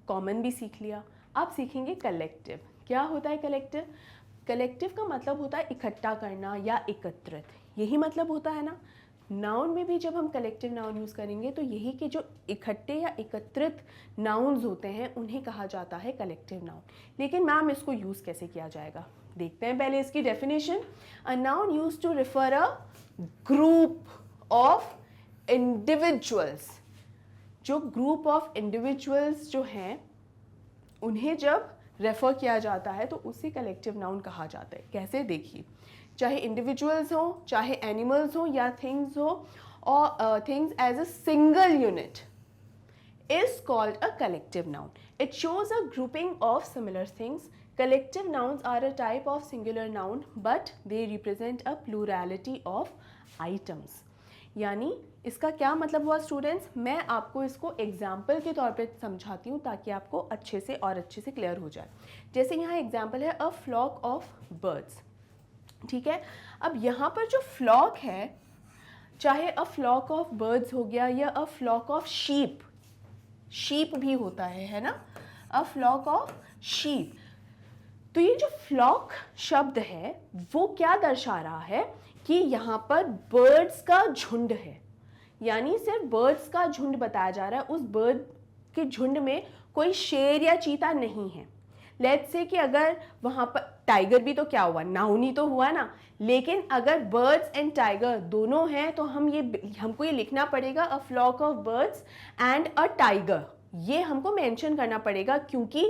कॉमन भी सीख लिया, आप सीखेंगे कलेक्टिव। क्या होता है कलेक्टिव? कलेक्टिव का मतलब होता है इकट्ठा करना या एकत्रित, यही मतलब होता है ना। नाउन में भी जब हम कलेक्टिव नाउन यूज़ करेंगे तो यही के जो इकट्ठे या एकत्रित नाउन्स होते हैं उन्हें कहा जाता है कलेक्टिव नाउन। लेकिन मैम इसको यूज़ कैसे किया जाएगा, देखते हैं पहले इसकी definition. A noun used to refer a group of individuals. जो ग्रुप ऑफ इंडिविजुअल्स जो हैं उन्हें जब रेफर किया जाता है तो उसे कलेक्टिव नाउन कहा जाता है। कैसे, देखिए, चाहे इंडिविजुअल्स हो, चाहे एनिमल्स हो या थिंग्स हो, और things as a single unit is called a collective noun. It shows a grouping of similar things. Collective nouns are a type of singular noun but they represent a plurality of items. यानी इसका क्या मतलब हुआ students, मैं आपको इसको example के तौर पे समझाती हूँ ताकि आपको अच्छे से और अच्छे से क्लियर हो जाए। जैसे यहाँ एग्जाम्पल है अ फ्लॉक ऑफ बर्ड्स, ठीक है। अब यहाँ पर जो फ्लॉक है, चाहे अ फ्लॉक ऑफ बर्ड्स हो गया या a flock of sheep, sheep भी होता है ना, अ फ्लॉक ऑफ शीप। तो ये जो फ्लॉक शब्द है वो क्या दर्शा रहा है कि यहाँ पर बर्ड्स का झुंड है, यानी सिर्फ बर्ड्स का झुंड बताया जा रहा है। उस बर्ड के झुंड में कोई शेर या चीता नहीं है। लेट्स से कि अगर वहाँ पर टाइगर भी, तो क्या हुआ, नाउन ही तो हुआ ना। लेकिन अगर बर्ड्स एंड टाइगर दोनों हैं तो हमको ये लिखना पड़ेगा a flock of birds and a tiger, ये हमको मेंशन करना पड़ेगा, क्योंकि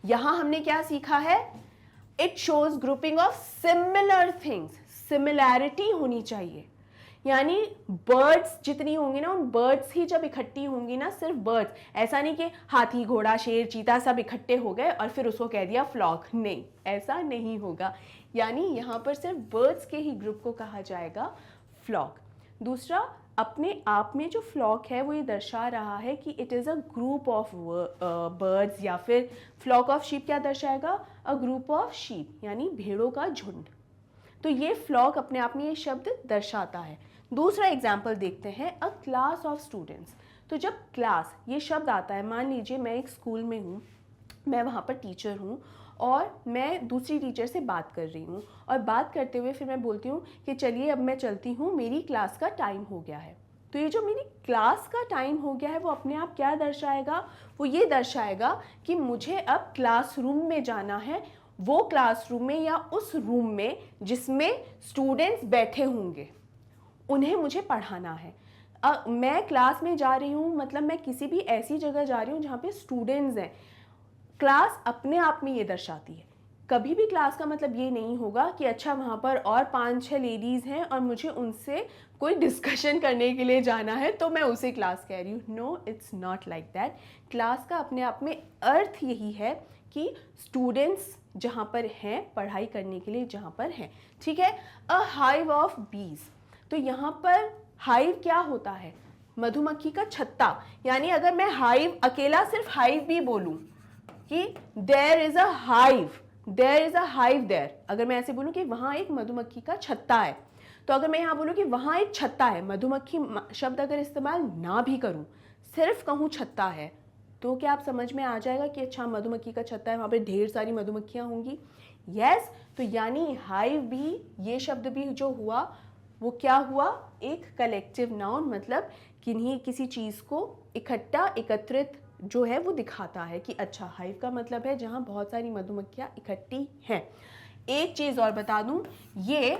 यहाँ हमने क्या सीखा है, it shows grouping of similar things, similarity होनी चाहिए। यानी बर्ड्स जितनी होंगी ना, उन बर्ड्स ही जब इकट्ठी होंगी ना, सिर्फ बर्ड्स, ऐसा नहीं कि हाथी, घोड़ा, शेर, चीता सब इकट्ठे हो गए और फिर उसको कह दिया फ्लॉक, नहीं, ऐसा नहीं होगा। यानी यहाँ पर सिर्फ बर्ड्स के ही ग्रुप को कहा जाएगा फ्लॉक। दूसरा, अपने आप में जो फ्लॉक है वो ये दर्शा रहा है कि it is a group of birds, या फिर फ्लॉक ऑफ शीप क्या दर्शाएगा, अ ग्रुप ऑफ शीप, यानी भेड़ों का झुंड। तो ये फ्लॉक अपने आप में ये शब्द दर्शाता है। दूसरा एग्जाम्पल देखते हैं, अ क्लास ऑफ स्टूडेंट्स। तो जब क्लास ये शब्द आता है, मान लीजिए मैं एक स्कूल में हूँ, मैं वहाँ पर टीचर हूँ और मैं दूसरी टीचर से बात कर रही हूँ, और बात करते हुए फिर मैं बोलती हूँ कि चलिए अब मैं चलती हूँ, मेरी क्लास का टाइम हो गया है। तो ये जो मेरी क्लास का टाइम हो गया है वो अपने आप क्या दर्शाएगा, वो ये दर्शाएगा कि मुझे अब क्लासरूम में जाना है, वो क्लासरूम में या उस रूम में जिसमें स्टूडेंट्स बैठे होंगे, उन्हें मुझे पढ़ाना है। मैं क्लास में जा रही हूँ, मतलब मैं किसी भी ऐसी जगह जा रही हूँ जहाँ पे स्टूडेंट्स हैं। क्लास अपने आप में ये दर्शाती है। कभी भी क्लास का मतलब ये नहीं होगा कि अच्छा वहाँ पर और 5-6 लेडीज़ हैं और मुझे उनसे कोई डिस्कशन करने के लिए जाना है तो मैं उसे क्लास कह रही हूँ। No, it's not like that. Class का अपने आप में अर्थ यही है कि स्टूडेंट्स जहाँ पर हैं, पढ़ाई करने के लिए जहाँ पर हैं, ठीक है। अ हाइव ऑफ बीज, तो यहाँ पर हाइव क्या होता है, मधुमक्खी का छत्ता। यानी अगर मैं हाइव अकेला सिर्फ हाइव भी बोलूँ कि there is a hive, there is a hive there. अगर मैं ऐसे बोलूं कि वहां एक मधुमक्खी का छत्ता है, तो अगर मैं यहाँ बोलूं कि वहां एक छत्ता है, मधुमक्खी शब्द अगर इस्तेमाल ना भी करूं, सिर्फ कहूं छत्ता है, तो क्या आप समझ में आ जाएगा कि अच्छा मधुमक्खी का छत्ता है, वहां पे ढेर सारी मधुमक्खियां होंगी। यस, तो यानी हाइव भी, ये शब्द भी जो हुआ वो क्या हुआ, एक कलेक्टिव नाउन, मतलब किन्हीं किसी चीज को इकट्ठा एकत्रित जो है वो दिखाता है कि अच्छा हाइव का मतलब है जहां बहुत सारी मधुमक्खियां इकट्ठी हैं। एक चीज और बता दूं, ये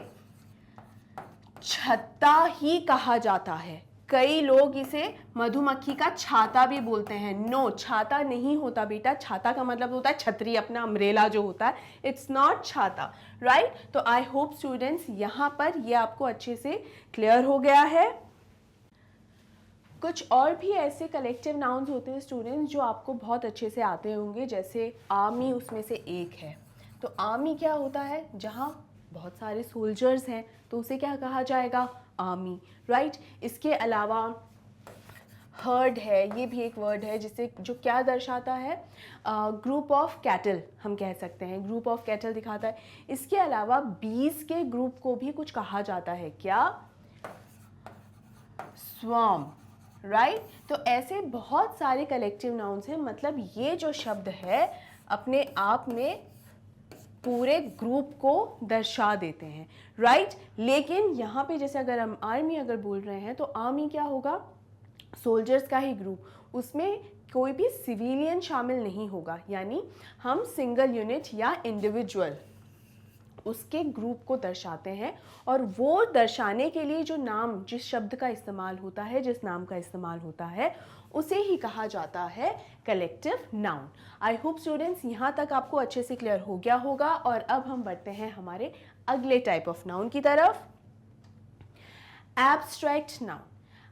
छत्ता ही कहा जाता है। कई लोग इसे मधुमक्खी का छाता भी बोलते हैं। नो, छाता नहीं होता बेटा, छाता का मतलब होता है छतरी, अपना अम्ब्रेला जो होता है, इट्स नॉट छाता, राइट। तो आई होप स्टूडेंट्स यहाँ पर ये आपको अच्छे से क्लियर हो गया है। कुछ और भी ऐसे कलेक्टिव नाउन्स होते हैं स्टूडेंट्स जो आपको बहुत अच्छे से आते होंगे, जैसे आर्मी उसमें से एक है। तो आर्मी क्या होता है, जहाँ बहुत सारे सोल्जर्स हैं तो उसे क्या कहा जाएगा, आर्मी, राइट। इसके अलावा हर्ड है, ये भी एक वर्ड है जिसे जो क्या दर्शाता है, ग्रुप ऑफ कैटल हम कह सकते हैं, ग्रुप ऑफ कैटल दिखाता है। इसके अलावा बीज के ग्रुप को भी कुछ कहा जाता है, क्या, स्वार्म, राइट। तो ऐसे बहुत सारे कलेक्टिव नाउन्स हैं, मतलब ये जो शब्द है अपने आप में पूरे ग्रुप को दर्शा देते हैं, राइट। लेकिन यहाँ पे जैसे अगर हम आर्मी अगर बोल रहे हैं तो आर्मी क्या होगा, सोल्जर्स का ही ग्रुप, उसमें कोई भी सिविलियन शामिल नहीं होगा, यानी हम सिंगल यूनिट या इंडिविजुअल उसके ग्रुप को दर्शाते हैं। और वो दर्शाने के लिए जो नाम, जिस शब्द का इस्तेमाल होता है, जिस नाम का इस्तेमाल होता है, उसे ही कहा जाता है collective noun. I hope students यहाँ तक आपको अच्छे से क्लियर हो गया होगा। और अब हम बढ़ते हैं हमारे अगले टाइप ऑफ नाउन की तरफ, एब्स्ट्रैक्ट नाउन।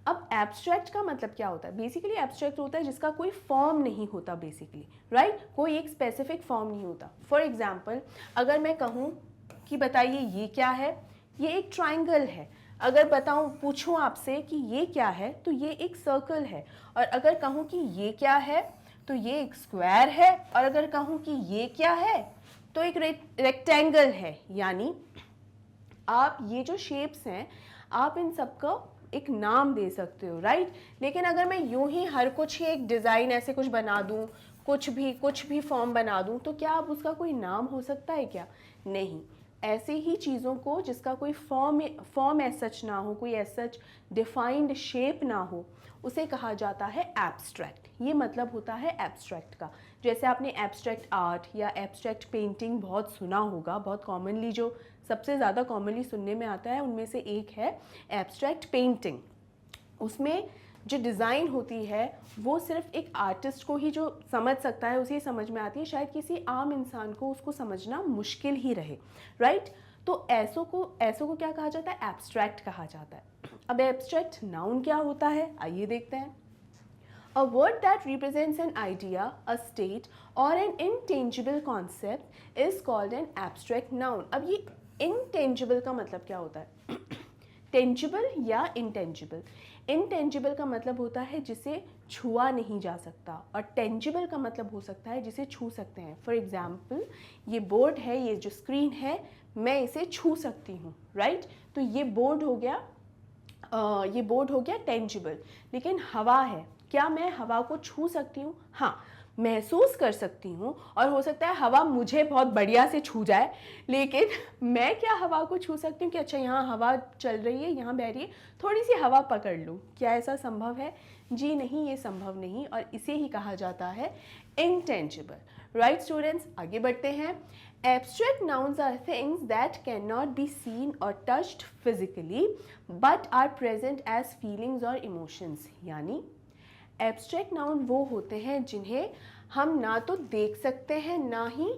अब एब्स्ट्रैक्ट का मतलब क्या होता है, बेसिकली एब्स्ट्रैक्ट होता है जिसका कोई फॉर्म नहीं होता, बेसिकली, राइट, कोई एक स्पेसिफिक फॉर्म नहीं होता। फॉर एग्जाम्पल, अगर मैं कहूँ कि बताइए ये क्या है, ये एक ट्राइंगल है। अगर बताऊं, पूछूं आपसे कि ये क्या है, तो ये एक सर्कल है। और अगर कहूं कि ये क्या है, तो ये एक स्क्वायर है। और अगर कहूं कि ये क्या है, तो एक रेक्टेंगल है। यानी आप ये जो शेप्स हैं, आप इन सबका एक नाम दे सकते हो, राइट। लेकिन अगर मैं यूं ही हर कुछ ही एक डिज़ाइन ऐसे कुछ बना दूं, कुछ भी फॉर्म बना दूं, तो क्या अब उसका कोई नाम हो सकता है क्या, नहीं। ऐसे ही चीज़ों को जिसका कोई फॉर्म एज सच ना हो, कोई एज सच डिफाइंड शेप ना हो, उसे कहा जाता है एब्स्ट्रैक्ट। ये मतलब होता है एब्स्ट्रैक्ट का। जैसे आपने एब्स्ट्रैक्ट आर्ट या एब्स्ट्रैक्ट पेंटिंग बहुत सुना होगा, बहुत कॉमनली, जो सबसे ज़्यादा कॉमनली सुनने में आता है उनमें से एक है एब्स्ट्रैक्ट पेंटिंग। उसमें जो डिज़ाइन होती है वो सिर्फ एक आर्टिस्ट को ही जो समझ सकता है, उसे समझ में आती है, शायद किसी आम इंसान को उसको समझना मुश्किल ही रहे, राइट। तो ऐसों को क्या कहा जाता है, एब्स्ट्रैक्ट कहा जाता है। अब एब्स्ट्रैक्ट नाउन क्या होता है, आइए देखते हैं। A word that represents an idea, a state or an intangible concept is called an abstract noun। अब ये intangible का मतलब क्या होता है, टेंजिबल या इंटेंजिबल। इनटेंजिबल का मतलब होता है जिसे छुआ नहीं जा सकता, और टेंजिबल का मतलब हो सकता है जिसे छू सकते हैं। फॉर एग्जाम्पल, ये बोर्ड है, ये जो स्क्रीन है, मैं इसे छू सकती हूँ, राइट। तो ये बोर्ड हो गया टेंजिबल। लेकिन हवा है, क्या मैं हवा को छू सकती हूँ, हाँ, महसूस कर सकती हूँ, और हो सकता है हवा मुझे बहुत बढ़िया से छू जाए, लेकिन मैं क्या हवा को छू सकती हूँ कि अच्छा यहाँ हवा चल रही है, यहाँ बह रही है, थोड़ी सी हवा पकड़ लूँ, क्या ऐसा संभव है, जी नहीं, ये संभव नहीं। और इसे ही कहा जाता है इंटेंजिबल, राइट स्टूडेंट्स। आगे बढ़ते हैं। Abstract nouns are things that cannot be seen or touched physically but are present as feelings or emotions। यानी एब्स्ट्रैक्ट नाउन वो होते हैं जिन्हें हम ना तो देख सकते हैं ना ही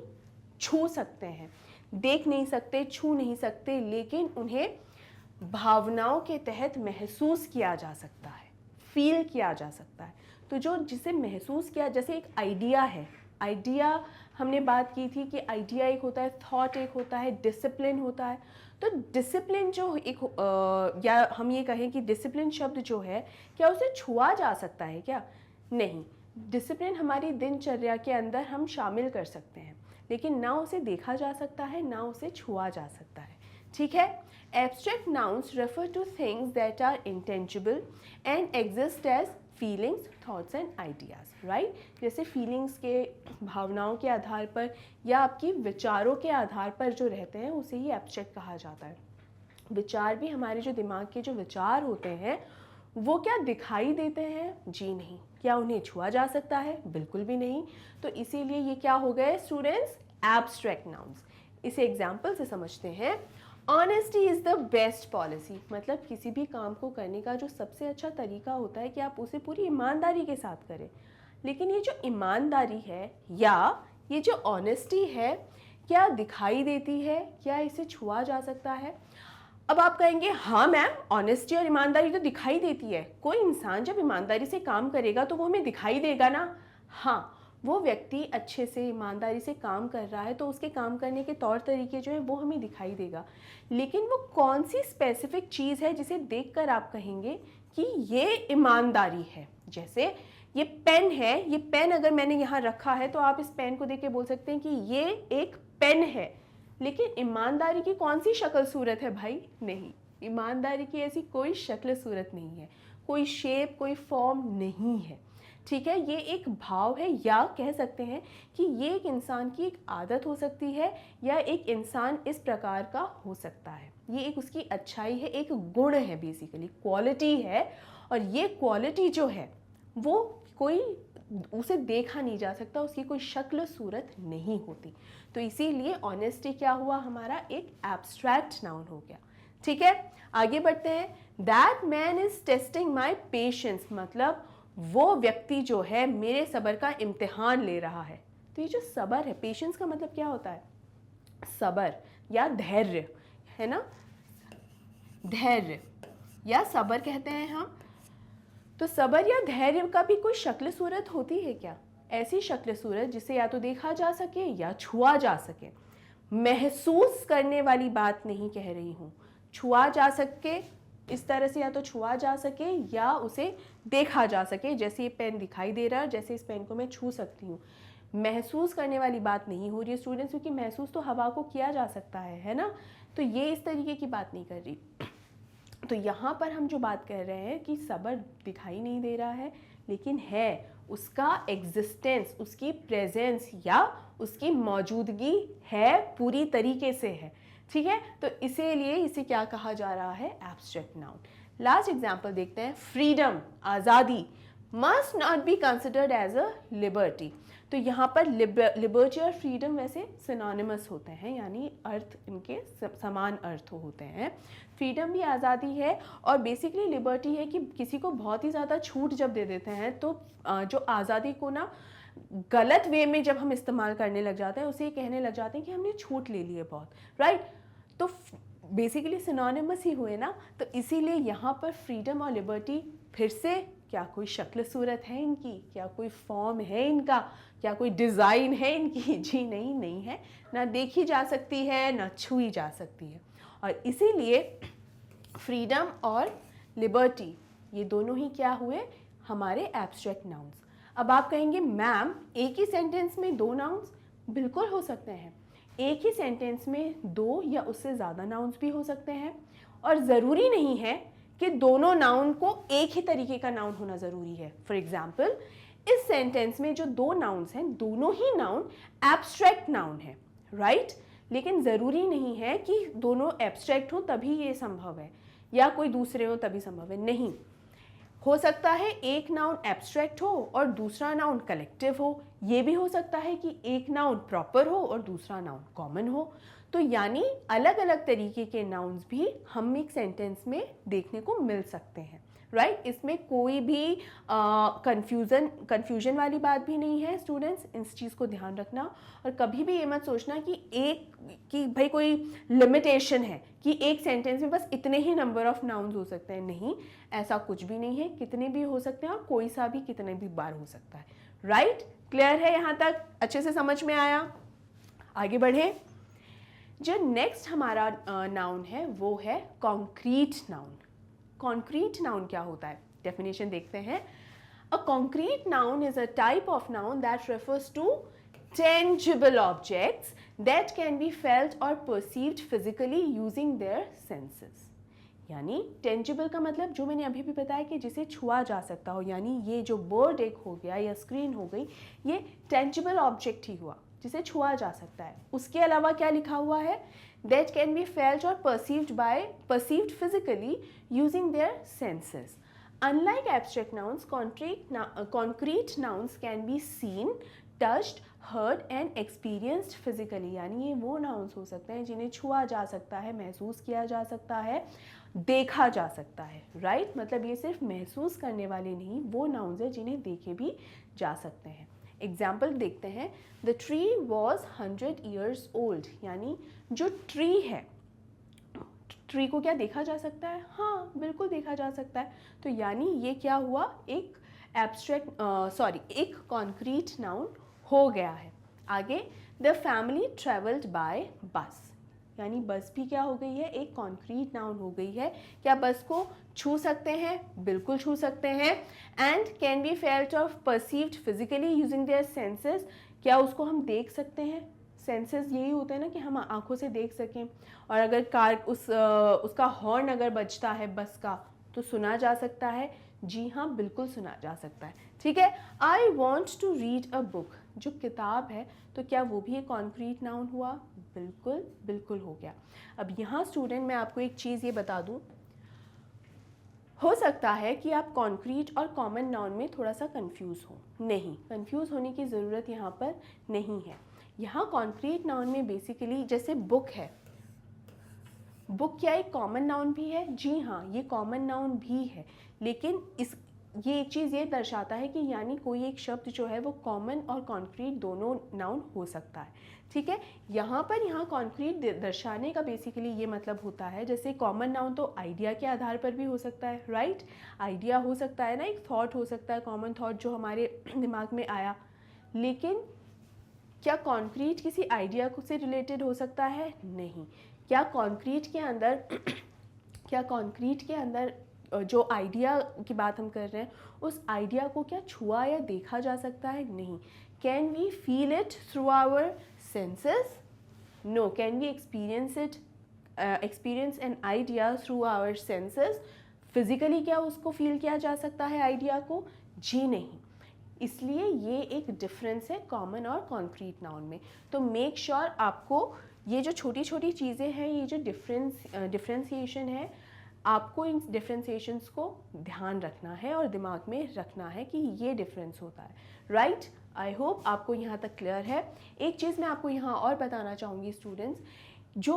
छू सकते हैं। देख नहीं सकते, छू नहीं सकते, लेकिन उन्हें भावनाओं के तहत महसूस किया जा सकता है, फील किया जा सकता है। तो जो जिसे महसूस किया, जैसे एक आइडिया है, आइडिया हमने बात की थी कि आइडिया एक होता है, थॉट एक होता है, डिसिप्लिन होता है। तो डिसिप्लिन जो एक या हम ये कहें कि डिसिप्लिन शब्द जो है, क्या उसे छुआ जा सकता है क्या, नहीं। डिसिप्लिन हमारी दिनचर्या के अंदर हम शामिल कर सकते हैं, लेकिन ना उसे देखा जा सकता है, ना उसे छुआ जा सकता है। ठीक है। Abstract nouns refer to things that are intangible and exist as feelings, thoughts and ideas, right. जैसे फीलिंग्स के, भावनाओं के आधार पर या आपकी विचारों के आधार पर जो रहते हैं उसे ही एब्स्ट्रैक्ट कहा जाता है। विचार भी, हमारे जो दिमाग के जो विचार होते हैं वो क्या दिखाई देते हैं? जी नहीं। क्या उन्हें छुआ जा सकता है? बिल्कुल भी नहीं। तो इसीलिए ये क्या हो गए स्टूडेंट्स? Abstract nouns. इसे एग्जाम्पल से समझते हैं। Honesty is the best policy, मतलब किसी भी काम को करने का जो सबसे अच्छा तरीका होता है कि आप उसे पूरी ईमानदारी के साथ करें। लेकिन ये जो ईमानदारी है या ये जो ऑनेस्टी है, क्या दिखाई देती है? क्या इसे छुआ जा सकता है? अब आप कहेंगे हाँ मैम, ऑनेस्टी और ईमानदारी तो दिखाई देती है। कोई इंसान जब ईमानदारी से काम करेगा तो वो हमें दिखाई देगा ना। हाँ, वो व्यक्ति अच्छे से ईमानदारी से काम कर रहा है तो उसके काम करने के तौर तरीके जो है वो हमें दिखाई देगा। लेकिन वो कौन सी स्पेसिफिक चीज़ है जिसे देखकर आप कहेंगे कि ये ईमानदारी है? जैसे ये पेन है, ये पेन अगर मैंने यहाँ रखा है तो आप इस पेन को देख के बोल सकते हैं कि ये एक पेन है। लेकिन ईमानदारी की कौन सी शक्ल सूरत है भाई? नहीं, ईमानदारी की ऐसी कोई शक्ल सूरत नहीं है, कोई शेप, कोई फॉर्म नहीं है। ठीक है, ये एक भाव है, या कह सकते हैं कि ये एक इंसान की एक आदत हो सकती है, या एक इंसान इस प्रकार का हो सकता है। ये एक उसकी अच्छाई है, एक गुण है, बेसिकली क्वालिटी है। और ये क्वालिटी जो है वो कोई उसे देखा नहीं जा सकता, उसकी कोई शक्ल सूरत नहीं होती। तो इसीलिए ऑनेस्टी क्या हुआ हमारा? एक एब्स्ट्रैक्ट नाउन हो गया। ठीक है, आगे बढ़ते हैं। That man is testing my patience, मतलब वो व्यक्ति जो है मेरे सब्र का इम्तिहान ले रहा है। तो ये जो सब्र है, पेशेंस का मतलब क्या होता है? सब्र या धैर्य, है ना। धैर्य या सब्र कहते हैं हम। तो सब्र या धैर्य का भी कोई शक्ल सूरत होती है क्या? ऐसी शक्ल सूरत जिसे या तो देखा जा सके या छुआ जा सके। महसूस करने वाली बात नहीं कह रही हूँ, छुआ जा सके, इस तरह से या तो छुआ जा सके या उसे देखा जा सके। जैसे ये पेन दिखाई दे रहा है, जैसे इस पेन को मैं छू सकती हूँ। महसूस करने वाली बात नहीं हो रही है स्टूडेंट्स, क्योंकि महसूस तो हवा को किया जा सकता है ना। तो ये इस तरीके की बात नहीं कर रही। तो यहाँ पर हम जो बात कर रहे हैं कि सब्र दिखाई नहीं दे रहा है, लेकिन है, उसका एग्जिस्टेंस, उसकी प्रेजेंस या उसकी मौजूदगी है, पूरी तरीके से है। ठीक है, तो इसीलिए इसे क्या कहा जा रहा है? Abstract noun. लास्ट एग्जाम्पल देखते हैं। फ्रीडम, आज़ादी, must not be considered as a liberty. तो यहाँ पर लिबर्टी और फ्रीडम वैसे सिनोनिमस होते हैं, यानी अर्थ इनके समान अर्थ होते हैं। फ्रीडम भी आज़ादी है, और बेसिकली लिबर्टी है कि किसी को बहुत ही ज़्यादा छूट जब दे देते हैं तो जो आज़ादी को ना गलत वे में जब हम इस्तेमाल करने लग जाते हैं, उसे कहने लग जाते हैं कि हमने छूट ले ली है बहुत, राइट। तो बेसिकली सिनोनिमस ही हुए ना। तो इसीलिए यहाँ पर फ्रीडम और लिबर्टी फिर से, क्या कोई शक्ल सूरत है इनकी? क्या कोई फॉर्म है इनका? क्या कोई डिज़ाइन है इनकी? जी नहीं, नहीं है। ना देखी जा सकती है, ना छुई जा सकती है। और इसीलिए फ्रीडम और लिबर्टी ये दोनों ही क्या हुए? हमारे एब्स्ट्रैक्ट नाउन्स। अब आप कहेंगे मैम, एक ही सेंटेंस में दो नाउन्स? बिल्कुल हो सकते हैं। एक ही सेंटेंस में दो या उससे ज़्यादा नाउन्स भी हो सकते हैं, और ज़रूरी नहीं है कि दोनों नाउन को एक ही तरीके का नाउन होना ज़रूरी है। फॉर एग्जाम्पल, इस सेंटेंस में जो दो नाउन्स हैं, दोनों ही नाउन एब्स्ट्रैक्ट नाउन है, राइट। लेकिन ज़रूरी नहीं है कि दोनों एब्स्ट्रैक्ट हो तभी ये संभव है, या कोई दूसरे हो तभी संभव है। नहीं, हो सकता है एक नाउन एब्स्ट्रैक्ट हो और दूसरा नाउन कलेक्टिव हो। ये भी हो सकता है कि एक नाउन प्रॉपर हो और दूसरा नाउन कॉमन हो। तो यानी अलग अलग तरीके के नाउन्स भी हम एक सेंटेंस में देखने को मिल सकते हैं, राइट। इसमें कोई भी कंफ्यूजन वाली बात भी नहीं है स्टूडेंट्स, इस चीज़ को ध्यान रखना। और कभी भी ये मत सोचना कि भाई कोई लिमिटेशन है कि एक सेंटेंस में बस इतने ही नंबर ऑफ नाउन्स हो सकते हैं। नहीं, ऐसा कुछ भी नहीं है, कितने भी हो सकते हैं और कोई सा भी कितने भी बार हो सकता है, राइट। क्लियर है? यहाँ तक अच्छे से समझ में आया? आगे बढ़े। जो नेक्स्ट हमारा नाउन है वो है कॉन्क्रीट नाउन। कॉन्क्रीट नाउन क्या होता है? डेफिनेशन देखते हैं। A concrete noun is a type of noun that refers to tangible objects that can be felt or perceived physically using their senses. यानी टेंजिबल का मतलब जो मैंने अभी भी बताया कि जिसे छुआ जा सकता हो, यानी ये जो बर्ड एक हो गया या स्क्रीन हो गई, ये टेंजिबल ऑब्जेक्ट ही हुआ जिसे छुआ जा सकता है. उसके अलावा क्या लिखा हुआ है? दैट कैन बी फेल्ट और perceived physically using their senses. Unlike abstract nouns, concrete nouns can be seen, touched, heard and experienced physically. यानी ये वो nouns हो सकते हैं जिन्हें छुआ जा सकता है, महसूस किया जा सकता है, देखा जा सकता है. राइट मतलब ये सिर्फ महसूस करने वाले नहीं, वो nouns है जिन्हें देखे भी जा सकते हैं. एग्जाम्पल देखते हैं. The tree was 100 years old. यानी जो ट्री है, ट्री को क्या देखा जा सकता है? हाँ बिल्कुल देखा जा सकता है. तो यानी ये क्या हुआ? एक एक कॉन्क्रीट नाउन हो गया है. आगे, द फैमिली ट्रेवल्ड बाय बस. यानी बस भी क्या हो गई है? एक कॉन्क्रीट नाउन हो गई है. क्या बस को छू सकते हैं? बिल्कुल छू सकते हैं. एंड कैन बी फेल्ट और perceived physically using their senses. क्या उसको हम देख सकते हैं? सेंसेस यही होते हैं ना कि हम आंखों से देख सकें. और अगर कार उसका हॉर्न अगर बजता है बस का तो सुना जा सकता है. जी हाँ बिल्कुल सुना जा सकता है. ठीक है. I want to read a book. जो किताब है तो क्या वो भी एक कॉन्क्रीट नाउन हुआ? बिल्कुल बिल्कुल हो गया. अब यहाँ स्टूडेंट मैं आपको एक चीज़ ये बता दूँ, हो सकता है कि आप कॉन्क्रीट और कॉमन नाउन में थोड़ा सा कंफ्यूज हो. नहीं, कंफ्यूज होने की ज़रूरत यहाँ पर नहीं है. यहाँ कॉन्क्रीट नाउन में बेसिकली जैसे बुक है, बुक क्या एक कॉमन नाउन भी है? जी हाँ ये कॉमन नाउन भी है. लेकिन ये एक चीज़ ये दर्शाता है कि यानी कोई एक शब्द जो है वो कॉमन और कॉन्क्रीट दोनों नाउन हो सकता है. ठीक है. यहाँ कॉन्क्रीट दर्शाने का बेसिकली ये मतलब होता है, जैसे कॉमन नाउन तो आइडिया के आधार पर भी हो सकता है. राइट आइडिया हो सकता है ना, एक थॉट हो सकता है, कॉमन थॉट जो हमारे दिमाग में आया. लेकिन क्या कॉन्क्रीट किसी आइडिया से रिलेटेड हो सकता है? नहीं. क्या कॉन्क्रीट के अंदर जो आइडिया की बात हम कर रहे हैं उस आइडिया को क्या छुआ या देखा जा सकता है? नहीं. Can we feel it through our senses? No. Can we experience an idea through our senses? Physically क्या उसको फील किया जा सकता है आइडिया को? जी नहीं. इसलिए ये एक डिफरेंस है कॉमन और कॉन्क्रीट नाउन में. तो मेक श्योर आपको ये जो छोटी छोटी चीज़ें हैं, ये जो डिफ्रेंसिएशन है, आपको इन डिफ्रेंसिएशंस को ध्यान रखना है और दिमाग में रखना है कि ये डिफरेंस होता है. राइट. आई होप आपको यहाँ तक क्लियर है. एक चीज़ मैं आपको यहाँ और बताना चाहूँगी स्टूडेंट्स, जो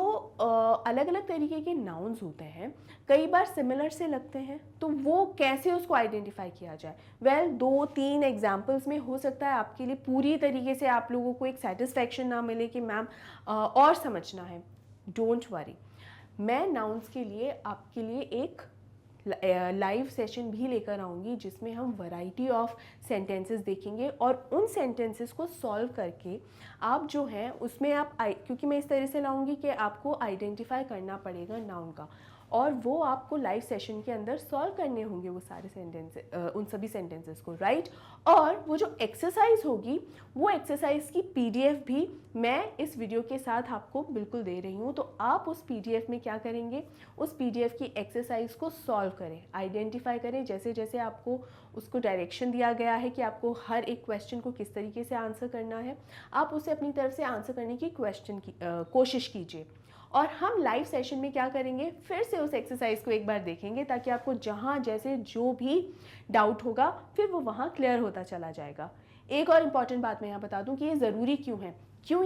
अलग अलग तरीके के नाउन्स होते हैं कई बार सिमिलर से लगते हैं, तो वो कैसे उसको आइडेंटिफाई किया जाए? वेल 2-3 एग्जांपल्स में हो सकता है आपके लिए पूरी तरीके से आप लोगों को एक सेटिस्फैक्शन ना मिले कि मैम और समझना है. डोंट वरी, मैं नाउन्स के लिए आपके लिए एक लाइव सेशन भी लेकर आऊँगी जिसमें हम वैरायटी ऑफ सेंटेंसेस देखेंगे और उन सेंटेंसेस को सॉल्व करके आप जो हैं उसमें आप क्योंकि मैं इस तरह से लाऊंगी कि आपको आइडेंटिफाई करना पड़ेगा नाउन का, और वो आपको लाइव सेशन के अंदर सॉल्व करने होंगे वो सारे सेंटेंसेस, उन सभी सेंटेंसेस को. राइट. और वो जो एक्सरसाइज होगी वो एक्सरसाइज की पीडीएफ भी मैं इस वीडियो के साथ आपको बिल्कुल दे रही हूँ. तो आप उस पीडीएफ में क्या करेंगे, उस पीडीएफ की एक्सरसाइज को सॉल्व करें, आइडेंटिफाई करें. जैसे जैसे आपको उसको डायरेक्शन दिया गया है कि आपको हर एक क्वेश्चन को किस तरीके से आंसर करना है, आप उसे अपनी तरफ से आंसर करने की कोशिश कीजिए. और हम लाइव सेशन में क्या करेंगे, फिर से उस एक्सरसाइज को एक बार देखेंगे ताकि आपको जहाँ जैसे जो भी डाउट होगा फिर वो वहाँ क्लियर होता चला जाएगा. एक और इम्पॉर्टेंट बात मैं यहाँ बता दूँ कि ये ज़रूरी क्यों है, क्यों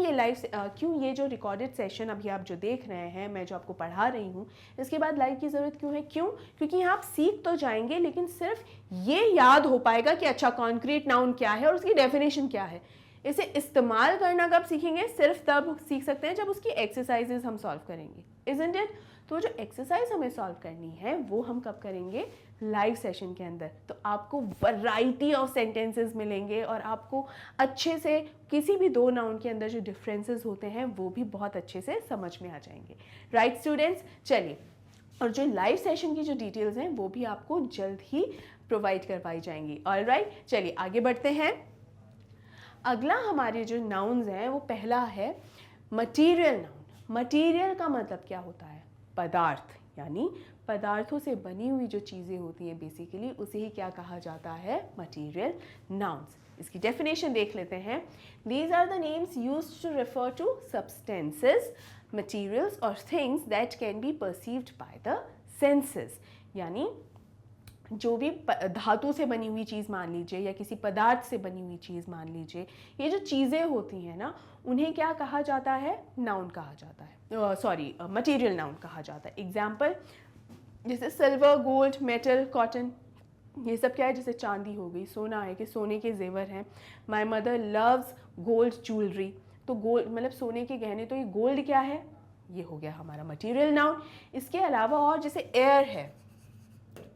ये जो रिकॉर्डेड सेशन अभी आप जो देख रहे हैं, मैं जो आपको पढ़ा रही हूँ, इसके बाद लाइव की ज़रूरत क्यों है? क्योंकि यहाँ आप सीख तो जाएंगे लेकिन सिर्फ ये याद हो पाएगा कि अच्छा कॉन्क्रीट नाउन क्या है और उसकी डेफिनेशन क्या है. इसे इस्तेमाल करना कब सीखेंगे? सिर्फ तब सीख सकते हैं जब उसकी एक्सरसाइजेज हम सॉल्व करेंगे. Isn't it? तो जो एक्सरसाइज हमें सॉल्व करनी है वो हम कब करेंगे? लाइव सेशन के अंदर. तो आपको वैरायटी ऑफ सेंटेंसेस मिलेंगे और आपको अच्छे से किसी भी दो नाउन के अंदर जो डिफरेंसेस होते हैं वो भी बहुत अच्छे से समझ में आ जाएंगे. राइट स्टूडेंट्स, चलिए, और जो लाइव सेशन की जो डिटेल्स हैं वो भी आपको जल्द ही प्रोवाइड करवाई जाएंगी। ऑलराइट, चलिए आगे बढ़ते हैं। अगला हमारे जो नाउन्स हैं वो पहला है मटीरियल नाउन। मटीरियल का मतलब क्या होता है? पदार्थ, यानी पदार्थों से बनी हुई जो चीज़ें होती हैं बेसिकली उसे ही क्या कहा जाता है? Material nouns. इसकी डेफिनेशन देख लेते हैं। These are the names used to refer to substances, materials और things that can be perceived by the senses. यानी जो भी धातु से बनी हुई चीज़ मान लीजिए या किसी पदार्थ से बनी हुई चीज़ मान लीजिए, ये जो चीज़ें होती हैं ना उन्हें क्या कहा जाता है? नाउन कहा जाता है, सॉरी मटीरियल नाउन कहा जाता है। एग्जाम्पल जैसे सिल्वर, गोल्ड, मेटल, कॉटन, ये सब क्या है? जैसे चांदी हो गई, सोना है कि सोने के जेवर हैं। My mother loves gold jewellery, तो गोल्ड मतलब सोने के गहने, तो ये गोल्ड क्या है? ये हो गया हमारा मटीरियल नाउन। इसके अलावा और जैसे एयर है,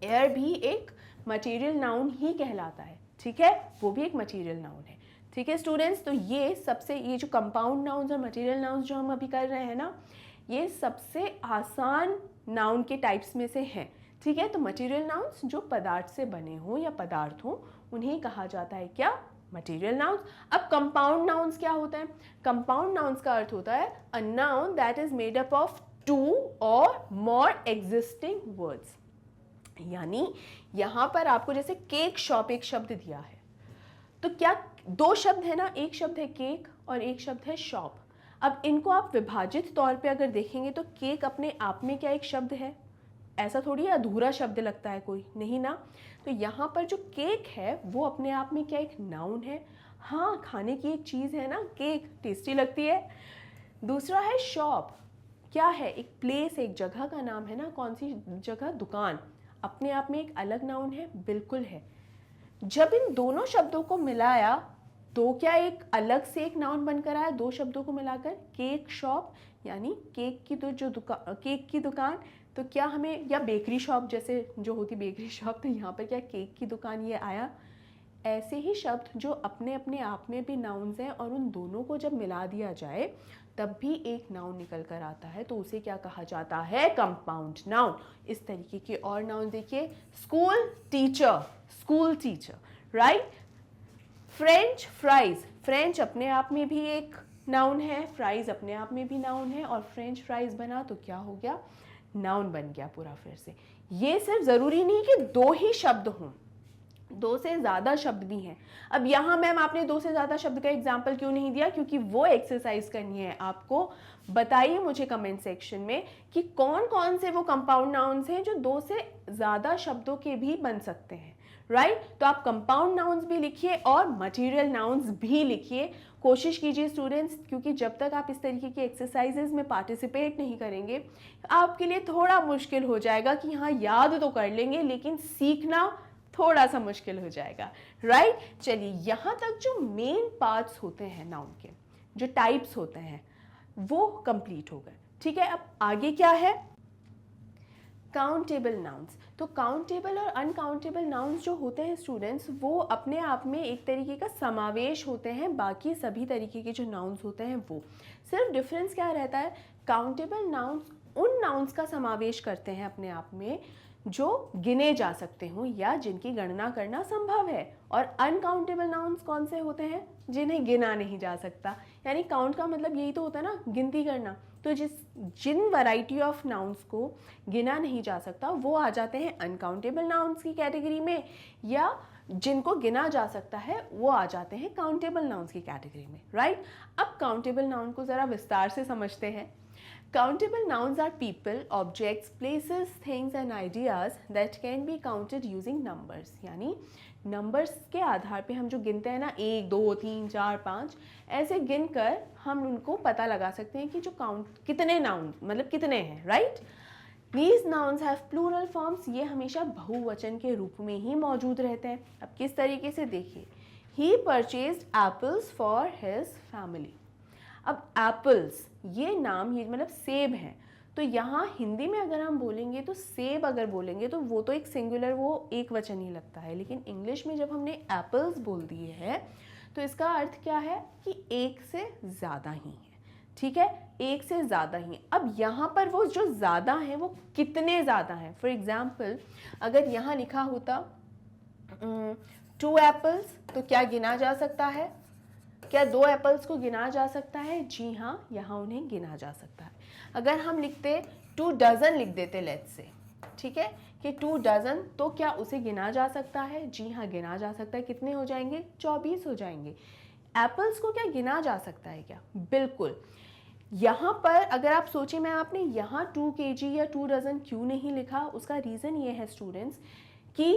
एयर भी एक मटीरियल नाउन ही कहलाता है, ठीक है, वो भी एक मटीरियल नाउन है। ठीक है स्टूडेंट्स, तो ये जो कंपाउंड नाउन्स और मटीरियल नाउन्स जो हम अभी कर रहे हैं ना, ये सबसे आसान नाउन के टाइप्स में से हैं। ठीक है, तो मटीरियल नाउन्स जो पदार्थ से बने हों या पदार्थ हों उन्हें कहा जाता है क्या? Material nouns. अब कंपाउंड नाउन्स क्या होता है? कंपाउंड नाउन्स का अर्थ होता है अ noun that is made up of 2 और मोर एग्जिस्टिंग वर्ड्स। यानी यहां पर आपको जैसे केक शॉप एक शब्द दिया है, तो क्या 2 शब्द है ना, एक शब्द है केक और एक शब्द है शॉप। अब इनको आप विभाजित तौर पे अगर देखेंगे तो केक अपने आप में क्या एक शब्द है? ऐसा थोड़ी अधूरा शब्द लगता है कोई, नहीं ना। तो यहाँ पर जो केक है वो अपने आप में क्या एक नाउन है? हाँ, खाने की एक चीज़ है ना केक, टेस्टी लगती है। दूसरा है शॉप, क्या है? एक प्लेस, एक जगह का नाम है ना। कौन सी जगह? दुकान। अपने आप में एक अलग नाउन है? बिल्कुल है। जब इन दोनों शब्दों को मिलाया तो क्या एक अलग से एक नाउन बनकर आया? 2 शब्दों को मिलाकर केक शॉप, यानी केक की तो जो दुकान, केक की दुकान। तो क्या हमें, या बेकरी शॉप जैसे जो होती बेकरी शॉप, तो यहाँ पर क्या केक की दुकान ये आया। ऐसे ही शब्द जो अपने अपने आप में भी नाउन्स हैं और उन दोनों को जब मिला दिया जाए तब भी एक नाउन निकल कर आता है, तो उसे क्या कहा जाता है? Compound noun. इस तरीके के और नाउन देखिए, school teacher, school teacher, right. French fries, French अपने आप में भी एक नाउन है, फ्राइज अपने आप में भी नाउन है, और फ्रेंच फ्राइज बना तो क्या हो गया? नाउन बन गया पूरा फिर से। ये सिर्फ जरूरी नहीं कि 2 ही शब्द हों, 2 से ज़्यादा शब्द भी हैं। अब यहाँ मैम आपने 2 से ज़्यादा शब्द का एग्जाम्पल क्यों नहीं दिया? क्योंकि वो एक्सरसाइज करनी है आपको। बताइए मुझे कमेंट सेक्शन में कि कौन कौन से वो कंपाउंड नाउन्स हैं जो 2 से ज़्यादा शब्दों के भी बन सकते हैं, राइट। तो आप कंपाउंड नाउन्स भी लिखिए और मटीरियल नाउन्स भी लिखिए। कोशिश कीजिए स्टूडेंट्स, क्योंकि जब तक आप इस तरीके की एक्सरसाइजेज में पार्टिसिपेट नहीं करेंगे आपके लिए थोड़ा मुश्किल हो जाएगा कि हाँ याद तो कर लेंगे लेकिन सीखना थोड़ा सा मुश्किल हो जाएगा, राइट। चलिए, यहाँ तक जो मेन पार्ट्स होते हैं नाउन के, जो टाइप्स होते हैं, वो कंप्लीट हो गए। ठीक है, अब आगे क्या है? Countable nouns. तो काउंटेबल और अनकाउंटेबल नाउन्स जो होते हैं स्टूडेंट्स, वो अपने आप में एक तरीके का समावेश होते हैं बाकी सभी तरीके के जो नाउन्स होते हैं वो। सिर्फ डिफरेंस क्या रहता है? काउंटेबल नाउन्स उन नाउन्स का समावेश करते हैं अपने आप में जो गिने जा सकते हों या जिनकी गणना करना संभव है, और अनकाउंटेबल नाउन्स कौन से होते हैं? जिन्हें गिना नहीं जा सकता। यानी काउंट का मतलब यही तो होता है ना, गिनती करना। तो जिन वैरायटी ऑफ नाउन्स को गिना नहीं जा सकता वो आ जाते हैं अनकाउंटेबल नाउन्स की कैटेगरी में, या जिनको गिना जा सकता है वो आ जाते हैं काउंटेबल नाउन्स की कैटेगरी में, राइट। अब काउंटेबल नाउन को ज़रा विस्तार से समझते हैं। Countable nouns are people, objects, places, things and ideas that can be counted using numbers। यानी नंबर्स के आधार पे हम जो गिनते हैं ना, 1 2 3 4 5, ऐसे गिनकर हम उनको पता लगा सकते हैं कि जो काउंट कितने नाउन मतलब कितने हैं, right. These nouns have plural forms। ये हमेशा बहुवचन के रूप में ही मौजूद रहते हैं। अब किस तरीके से देखिए, He purchased apples for his family। अब एप्पल्स ये नाम, ये मतलब सेब हैं, तो यहाँ हिंदी में अगर हम बोलेंगे तो सेब अगर बोलेंगे तो वो तो एक सिंगुलर, वो एक वचन ही लगता है। लेकिन इंग्लिश में जब हमने एप्पल्स बोल दिए हैं तो इसका अर्थ क्या है कि एक से ज़्यादा ही है। ठीक है, एक से ज़्यादा ही। अब यहाँ पर वो जो ज़्यादा हैं वो कितने ज़्यादा हैं? फॉर एग्जाम्पल अगर यहाँ लिखा होता 2 एप्पल्स, तो क्या गिना जा सकता है? क्या 2 एप्पल्स को गिना जा सकता है? जी हाँ, यहाँ उन्हें गिना जा सकता है। अगर हम लिखते 2 डजन लिख देते लेट्स से, ठीक है, कि 2 डजन, तो क्या उसे गिना जा सकता है? जी हाँ, गिना जा सकता है। कितने हो जाएंगे? 24 हो जाएंगे। एप्पल्स को क्या गिना जा सकता है क्या? बिल्कुल। यहाँ पर अगर आप सोचें, मैं आपने यहाँ 2 kg या 2 डजन क्यों नहीं लिखा? उसका रीज़न ये है स्टूडेंट्स कि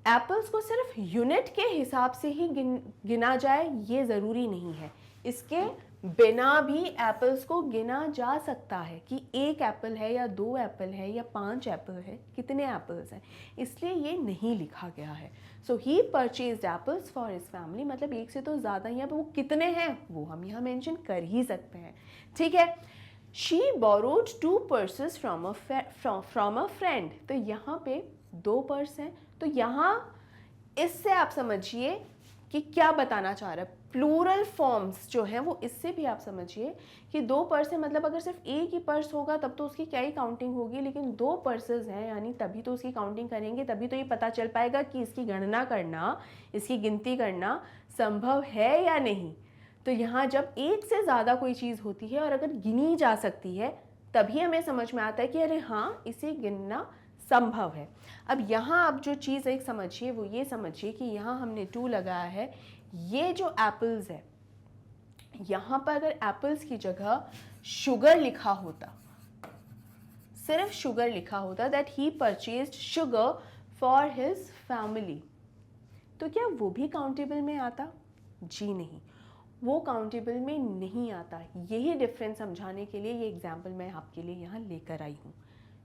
एप्पल्स को सिर्फ यूनिट के हिसाब से ही गिना जाए ये ज़रूरी नहीं है। इसके बिना भी एप्पल्स को गिना जा सकता है कि 1 एप्पल है या 2 एप्पल है या 5 एप्पल है, कितने एप्पल्स हैं, इसलिए ये नहीं लिखा गया है। So he purchased apples for his family, मतलब 1 से तो ज़्यादा ही है, वो कितने हैं वो हम यहाँ मेंशन कर ही सकते हैं, ठीक है। She borrowed 2 purses from a friend, तो यहाँ पे 2 पर्स हैं, तो यहाँ इससे आप समझिए कि क्या बताना चाह रहा है। प्लूरल फॉर्म्स जो हैं वो इससे भी आप समझिए कि 2 पर्स है, मतलब अगर सिर्फ एक ही पर्स होगा तब तो उसकी क्या ही काउंटिंग होगी, लेकिन 2 पर्सेस हैं यानी तभी तो उसकी काउंटिंग करेंगे, तभी तो ये पता चल पाएगा कि इसकी गणना करना, इसकी गिनती करना संभव है या नहीं। तो यहाँ जब एक से ज़्यादा कोई चीज़ होती है और अगर गिनी जा सकती है तभी हमें समझ में आता है कि अरे हाँ, इसे गिनना संभव है। अब यहाँ आप जो चीज़ एक समझिए वो ये समझिए कि यहाँ हमने 2 लगाया है, ये जो एप्पल्स है, यहाँ पर अगर एप्पल्स की जगह शुगर लिखा होता, सिर्फ शुगर लिखा होता, that he purchased sugar for his family, तो क्या वो भी काउंटेबल में आता? जी नहीं, वो काउंटेबल में नहीं आता। यही डिफरेंस समझाने के लिए ये एग्जाम्पल मैं आपके लिए यहाँ लेकर आई हूँ।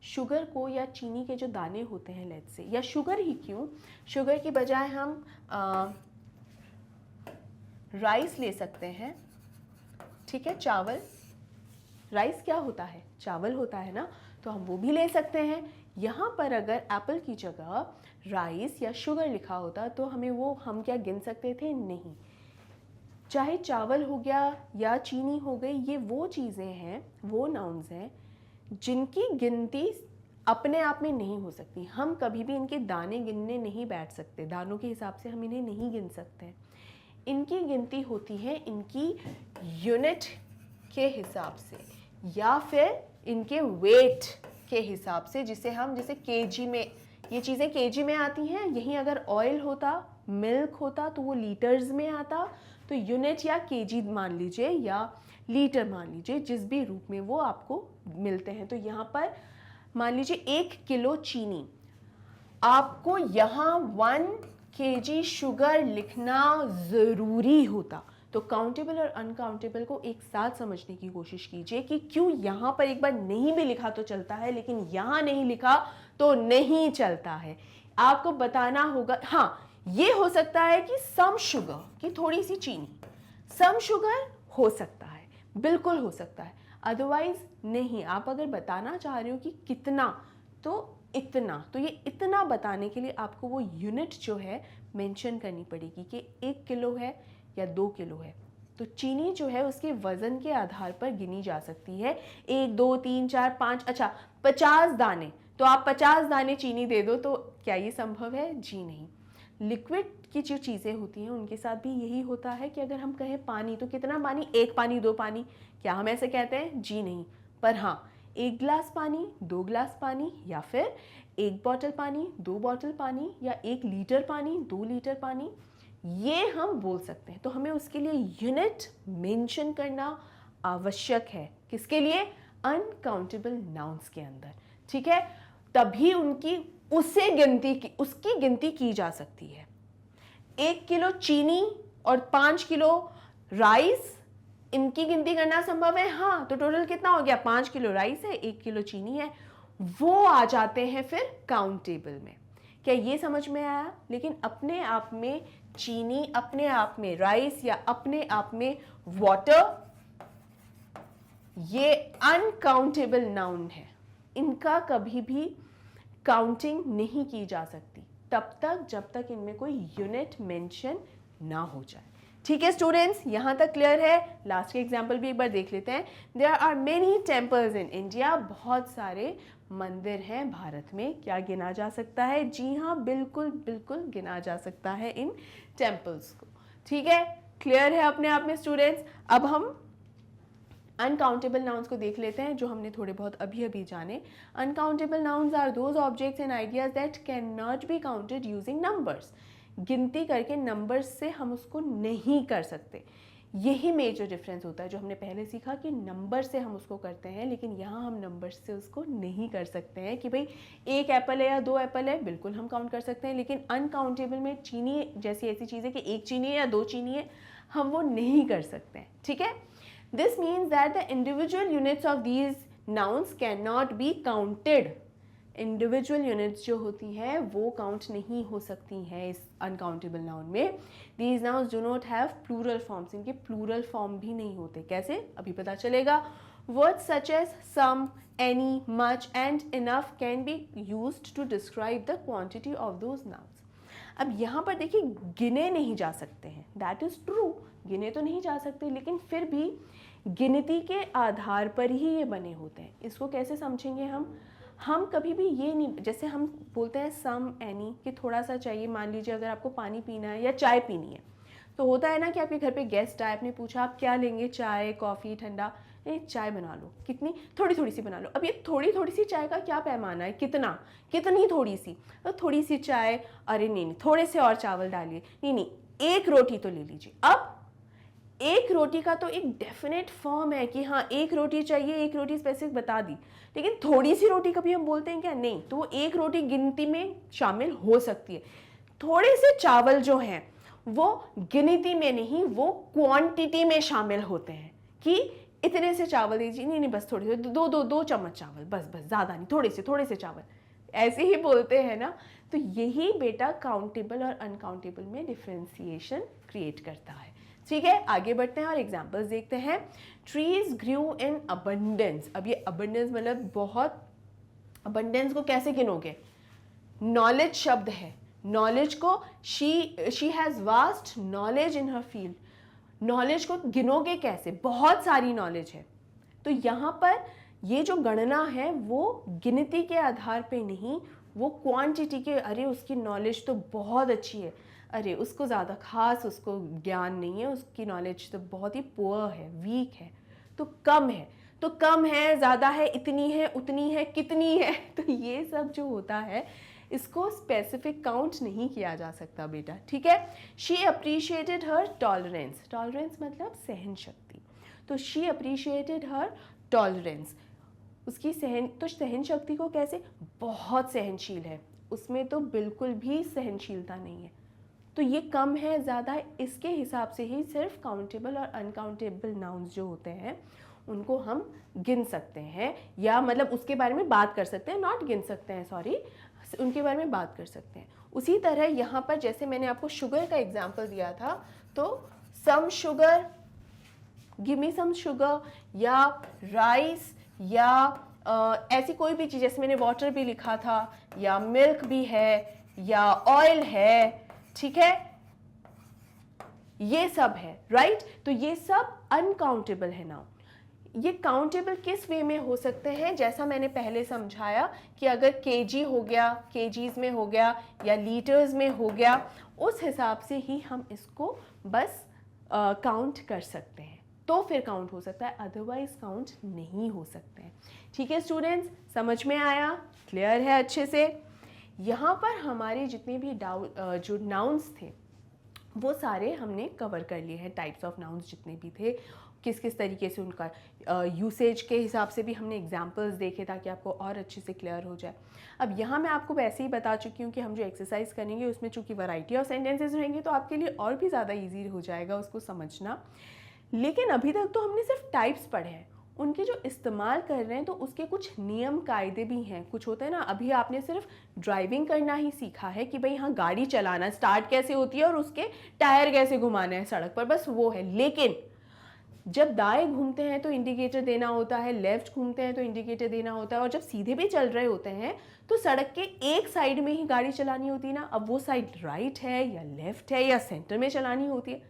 शुगर को या चीनी के जो दाने होते हैं लेट्स से, या शुगर ही क्यों, शुगर की बजाय हम राइस ले सकते हैं, ठीक है, चावल। राइस क्या होता है? चावल होता है ना, तो हम वो भी ले सकते हैं। यहाँ पर अगर एप्पल की जगह राइस या शुगर लिखा होता तो हमें वो हम क्या गिन सकते थे? नहीं। चाहे चावल हो गया या चीनी हो गई, ये वो चीज़ें हैं, वो नाउन्स हैं जिनकी गिनती अपने आप में नहीं हो सकती। हम कभी भी इनके दाने गिनने नहीं बैठ सकते, दानों के हिसाब से हम इन्हें नहीं गिन सकते। इनकी गिनती होती है इनकी यूनिट के हिसाब से या फिर इनके वेट के हिसाब से, जिसे हम जैसे केजी में, ये चीज़ें केजी में आती हैं। यहीं अगर ऑयल होता, मिल्क होता तो वो लीटर्स में आता, तो यूनिट या केजी मान लीजिए या लीटर मान लीजिए, जिस भी रूप में वो आपको मिलते हैं। तो यहाँ पर मान लीजिए 1 किलो चीनी, आपको यहाँ 1 kg शुगर लिखना ज़रूरी होता। तो काउंटेबल और अनकाउंटेबल को एक साथ समझने की कोशिश कीजिए कि क्यों यहाँ पर एक बार नहीं भी लिखा तो चलता है, लेकिन यहाँ नहीं लिखा तो नहीं चलता है। आपको बताना होगा, हाँ ये हो सकता है कि सम शुगर, कि थोड़ी सी चीनी, सम शुगर हो सकता है, बिल्कुल हो सकता है, अदरवाइज नहीं। आप अगर बताना चाह रहे हो कि कितना, तो इतना, तो ये इतना बताने के लिए आपको वो यूनिट जो है मेंशन करनी पड़ेगी कि 1 किलो है या 2 किलो है। तो चीनी जो है उसके वज़न के आधार पर गिनी जा सकती है, 1 2 3 4 5, अच्छा 50 दाने, तो आप 50 दाने चीनी दे दो, तो क्या ये संभव है? जी नहीं। लिक्विड की जो चीज़ें होती हैं उनके साथ भी यही होता है कि अगर हम कहें पानी, तो कितना पानी? 1 पानी 2 पानी, क्या हम ऐसे कहते हैं? जी नहीं। पर हाँ, 1 गिलास पानी, 2 गिलास पानी, या फिर 1 बॉटल पानी, 2 बॉटल पानी, या 1 लीटर पानी, 2 लीटर पानी, ये हम बोल सकते हैं। तो हमें उसके लिए यूनिट मेंशन करना आवश्यक है। किसके लिए? अनकाउंटेबल नाउन्स के अंदर, ठीक है, तभी उसकी गिनती की जा सकती है। 1 किलो चीनी और 5 किलो राइस, इनकी गिनती करना संभव है? हाँ। तो टोटल कितना हो गया? 5 किलो राइस है, 1 किलो चीनी है, वो आ जाते हैं फिर काउंटेबल में। क्या ये समझ में आया? लेकिन अपने आप में चीनी, अपने आप में राइस, या अपने आप में वाटर, ये अनकाउंटेबल नाउन है, इनका कभी भी काउंटिंग नहीं की जा सकती तब तक जब तक इनमें कोई यूनिट मेंशन ना हो जाए। ठीक है स्टूडेंट्स, यहाँ तक क्लियर है। लास्ट के एग्जाम्पल भी एक बार देख लेते हैं। There are many temples in India, बहुत सारे मंदिर हैं भारत में। क्या गिना जा सकता है? जी हाँ, बिल्कुल बिल्कुल गिना जा सकता है इन टेम्पल्स को। ठीक है, क्लियर है अपने आप में स्टूडेंट्स। अब हम अनकाउंटेबल नाउन्स को देख लेते हैं, जो हमने थोड़े बहुत अभी अभी जाने। Uncountable nouns are those objects and ideas that can not be counted using numbers. गिनती करके नंबर्स से हम उसको नहीं कर सकते। यही मेजर डिफरेंस होता है, जो हमने पहले सीखा कि नंबर से हम उसको करते हैं, लेकिन यहाँ हम नंबर से उसको नहीं कर सकते हैं। कि भाई एक एप्पल है या 2 एप्पल है, बिल्कुल हम काउंट कर सकते हैं, लेकिन अनकाउंटेबल में चीनी जैसी ऐसी चीज़ है कि 1 चीनी है या 2 चीनी है, हम वो नहीं कर सकते हैं। ठीक है, this means that the individual units of these nouns can not be counted. Individual units जो होती हैं वो काउंट नहीं हो सकती हैं इस अनकाउंटेबल नाउन में। These nouns do not have plural forms, इनके प्लूरल फॉर्म भी नहीं होते। कैसे? अभी पता चलेगा। Words such as some, any, much and enough can be used to describe the quantity of those nouns. अब यहाँ पर देखिए, गिने नहीं जा सकते हैं, दैट इज ट्रू, गिने तो नहीं जा सकते, लेकिन फिर भी गिनती के आधार पर ही ये बने होते हैं। इसको कैसे समझेंगे हम कभी भी ये नहीं, जैसे हम बोलते हैं सम, एनी, कि थोड़ा सा चाहिए। मान लीजिए अगर आपको पानी पीना है या चाय पीनी है, तो होता है ना कि आपके घर पे गेस्ट आए, आपने पूछा आप क्या लेंगे, चाय, कॉफ़ी, ठंडा? चाय बना लो। कितनी? थोड़ी थोड़ी सी बना लो। अब ये थोड़ी थोड़ी सी चाय का क्या पैमाना है? कितना? कितनी थोड़ी सी? तो थोड़ी सी चाय, अरे नहीं, थोड़े से और चावल डालिए, नहीं, 1 रोटी तो ले लीजिए। अब 1 रोटी का तो एक डेफिनेट फॉर्म है कि हाँ 1 रोटी चाहिए, 1 रोटी स्पेसिफिक बता दी, लेकिन थोड़ी सी रोटी कभी हम बोलते हैं क्या? नहीं। तो वो 1 रोटी गिनती में शामिल हो सकती है। थोड़े से चावल जो हैं वो गिनती में नहीं, वो क्वांटिटी में शामिल होते हैं कि इतने से चावल दीजिए, नहीं बस थोड़े से, दो चम्मच चावल, बस ज़्यादा नहीं, थोड़े से चावल, ऐसे ही बोलते हैं ना। तो यही बेटा काउंटेबल और अनकाउंटेबल में डिफ्रेंसिएशन क्रिएट करता है। ठीक है, आगे बढ़ते हैं और एग्जाम्पल्स देखते हैं। Trees grew in abundance. अब ये अबंडेंस मतलब बहुत, अबंडेंस को कैसे गिनोगे? नॉलेज शब्द है, नॉलेज को she has vast knowledge in her field. Knowledge को गिनोगे कैसे? बहुत सारी नॉलेज है। तो यहाँ पर ये जो गणना है वो गिनती के आधार पे नहीं, वो क्वांटिटी के, अरे उसकी नॉलेज तो बहुत अच्छी है, अरे उसको ज़्यादा खास उसको ज्ञान नहीं है, उसकी नॉलेज तो बहुत ही पुअर है, वीक है, तो कम है, तो कम है, ज़्यादा है, इतनी है, उतनी है, कितनी है। तो ये सब जो होता है इसको स्पेसिफिक काउंट नहीं किया जा सकता बेटा। ठीक है, she appreciated her tolerance. Tolerance मतलब सहन शक्ति। तो शी अप्रिशिएटेड हर टॉलरेंस, उसकी सहन शक्ति को कैसे? बहुत सहनशील है, उसमें तो बिल्कुल भी सहनशीलता नहीं है। तो ये कम है, ज़्यादा है, इसके हिसाब से ही सिर्फ काउंटेबल और अनकाउंटेबल नाउन्स जो होते हैं उनको हम गिन सकते हैं, या मतलब उसके बारे में बात कर सकते हैं, नॉट गिन सकते हैं, सॉरी, उनके बारे में बात कर सकते हैं। उसी तरह यहाँ पर जैसे मैंने आपको शुगर का एग्जाम्पल दिया था, तो some sugar, give me some sugar, या राइस, या ऐसी कोई भी चीज़, जैसे मैंने वाटर भी लिखा था, या मिल्क भी है, या ऑयल है। ठीक है, ये सब है, राइट? तो ये सब अनकाउंटेबल है नाउन। ये काउंटेबल किस वे में हो सकते हैं? जैसा मैंने पहले समझाया कि अगर केजी हो गया, केजीज में हो गया, या लीटर्स में हो गया, उस हिसाब से ही हम इसको बस काउंट कर सकते हैं, तो फिर काउंट हो सकता है, अदरवाइज काउंट नहीं हो सकते हैं। ठीक है स्टूडेंट्स, समझ में आया? क्लियर है अच्छे से? यहाँ पर हमारे जितने भी जो नाउन्स थे वो सारे हमने कवर कर लिए हैं। टाइप्स ऑफ नाउन्स जितने भी थे, किस किस तरीके से उनका यूसेज के हिसाब से भी हमने एग्जांपल्स देखे ताकि आपको और अच्छे से क्लियर हो जाए। अब यहाँ मैं आपको वैसे ही बता चुकी हूँ कि हम जो एक्सरसाइज करेंगे उसमें चूँकि वैरायटी ऑफ सेंटेंसेस रहेंगे तो आपके लिए और भी ज़्यादा ईजी हो जाएगा उसको समझना। लेकिन अभी तक तो हमने सिर्फ टाइप्स पढ़े हैं, उनके जो इस्तेमाल कर रहे हैं तो उसके कुछ नियम कायदे भी हैं। कुछ होता है ना, अभी आपने सिर्फ ड्राइविंग करना ही सीखा है कि भाई हाँ गाड़ी चलाना स्टार्ट कैसे होती है और उसके टायर कैसे घुमाने हैं सड़क पर, बस वो है। लेकिन जब दाएं घूमते हैं तो इंडिकेटर देना होता है, लेफ्ट घूमते हैं तो इंडिकेटर देना होता है, और जब सीधे भी चल रहे होते हैं तो सड़क के एक साइड में ही गाड़ी चलानी होती है ना। अब वो साइड राइट है या लेफ्ट है या सेंटर में चलानी होती है,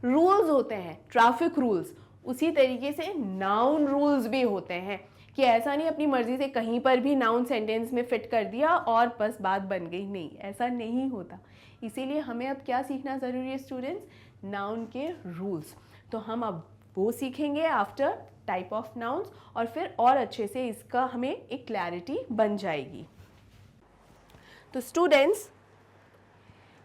रूल्स होते हैं, ट्रैफिक रूल्स, उसी तरीके से नाउन रूल्स भी होते हैं कि ऐसा नहीं अपनी मर्जी से कहीं पर भी नाउन सेंटेंस में फिट कर दिया और बस बात बन गई, नहीं, ऐसा नहीं होता। इसीलिए हमें अब क्या सीखना ज़रूरी है स्टूडेंट्स, नाउन के रूल्स। तो हम अब वो सीखेंगे आफ्टर टाइप ऑफ नाउन्स, और फिर और अच्छे से इसका हमें एक क्लैरिटी बन जाएगी। तो स्टूडेंट्स,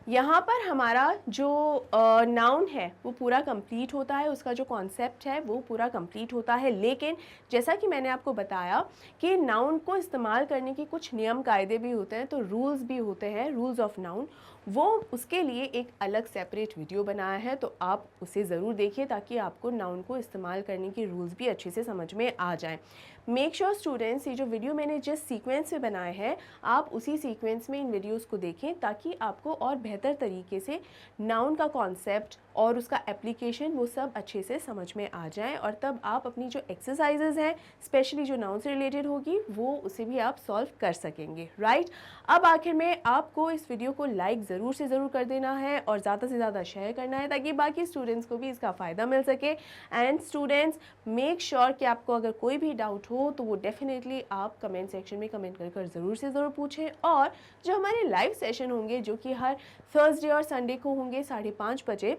यहाँ पर हमारा जो नाउन है वो पूरा कंप्लीट होता है, उसका जो कॉन्सेप्ट है वो पूरा कंप्लीट होता है। लेकिन जैसा कि मैंने आपको बताया कि नाउन को इस्तेमाल करने के कुछ नियम कायदे भी होते हैं, तो रूल्स भी होते हैं, रूल्स ऑफ नाउन, वो उसके लिए एक अलग सेपरेट वीडियो बनाया है, तो आप उसे ज़रूर देखिए ताकि आपको नाउन को इस्तेमाल करने के रूल्स भी अच्छे से समझ में आ जाएं। मेक श्योर स्टूडेंट्स, ये जो वीडियो मैंने जिस सीक्वेंस में बनाए हैं आप उसी सीक्वेंस में इन वीडियोस को देखें ताकि आपको और बेहतर तरीके से नाउन का कॉन्सेप्ट और उसका एप्लीकेशन वो सब अच्छे से समझ में आ जाए, और तब आप अपनी जो एक्सरसाइजेज हैं स्पेशली जो नाउन से रिलेटेड होगी वो उसे भी आप सॉल्व कर सकेंगे, राइट। अब आखिर में आपको इस वीडियो को लाइक ज़रूर से ज़रूर कर देना है और ज़्यादा से ज़्यादा शेयर करना है ताकि बाकी स्टूडेंट्स को भी इसका फ़ायदा मिल सके। एंड स्टूडेंट्स, मेक श्योर कि आपको अगर कोई भी डाउट हो तो वो डेफिनेटली आप कमेंट सेक्शन में कमेंट कर ज़रूर से ज़रूर पूछें। और जो हमारे लाइव सेशन होंगे जो कि हर थर्सडे और संडे को होंगे 5:30 बजे,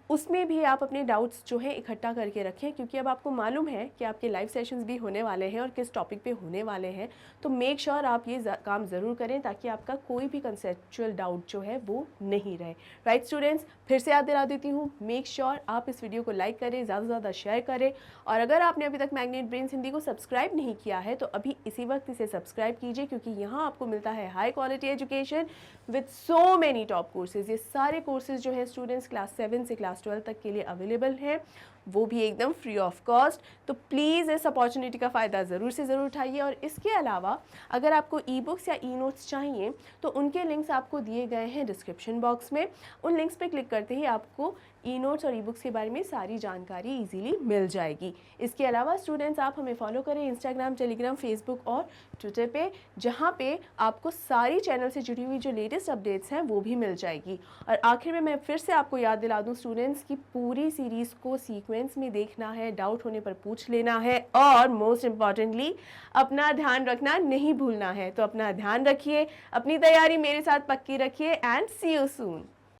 उसमें भी आप अपने डाउट्स जो है इकट्ठा करके रखें, क्योंकि अब आपको मालूम है कि आपके लाइव सेशंस भी होने वाले हैं और किस टॉपिक पे होने वाले हैं। तो मेक श्योर आप ये काम ज़रूर करें ताकि आपका कोई भी कंसेप्चुअल डाउट जो है वो नहीं रहे, राइट स्टूडेंट्स। फिर से याद दिला देती हूँ, मेक श्योर आप इस वीडियो को लाइक करें, ज़्यादा से ज़्यादा शेयर करें, और अगर आपने अभी तक मैग्नेट ब्रेन्स हिंदी को सब्सक्राइब नहीं किया है तो अभी इसी वक्त इसे सब्सक्राइब कीजिए, क्योंकि यहाँ आपको मिलता है high quality education with so many top courses. ये सारे कोर्सेज जो है स्टूडेंट्स क्लास 7 से क्लास 12 तक के लिए अवेलेबल हैं, वो भी एकदम फ्री ऑफ कॉस्ट। तो प्लीज़ इस अपॉर्चुनिटी का फ़ायदा ज़रूर से ज़रूर उठाइए। और इसके अलावा अगर आपको ई बुक्स या ई नोट्स चाहिए तो उनके लिंक्स आपको दिए गए हैं डिस्क्रिप्शन बॉक्स में। उन लिंक्स पे क्लिक करते ही आपको ई नोट्स और ई बुक्स के बारे में सारी जानकारी इजीली मिल जाएगी। इसके अलावा स्टूडेंट्स, आप हमें फॉलो करें इंस्टाग्राम, टेलीग्राम, फेसबुक और ट्विटर पे, जहाँ पे आपको सारी चैनल से जुड़ी हुई जो लेटेस्ट अपडेट्स हैं वो भी मिल जाएगी। और आखिर में मैं फिर से आपको याद दिला दूँ स्टूडेंट्स की पूरी सीरीज़ को सीक्वेंस में देखना है, डाउट होने पर पूछ लेना है, और मोस्ट इम्पॉर्टेंटली अपना ध्यान रखना नहीं भूलना है। तो अपना ध्यान रखिए, अपनी तैयारी मेरे साथ पक्की रखिए, एंड सी यू सून।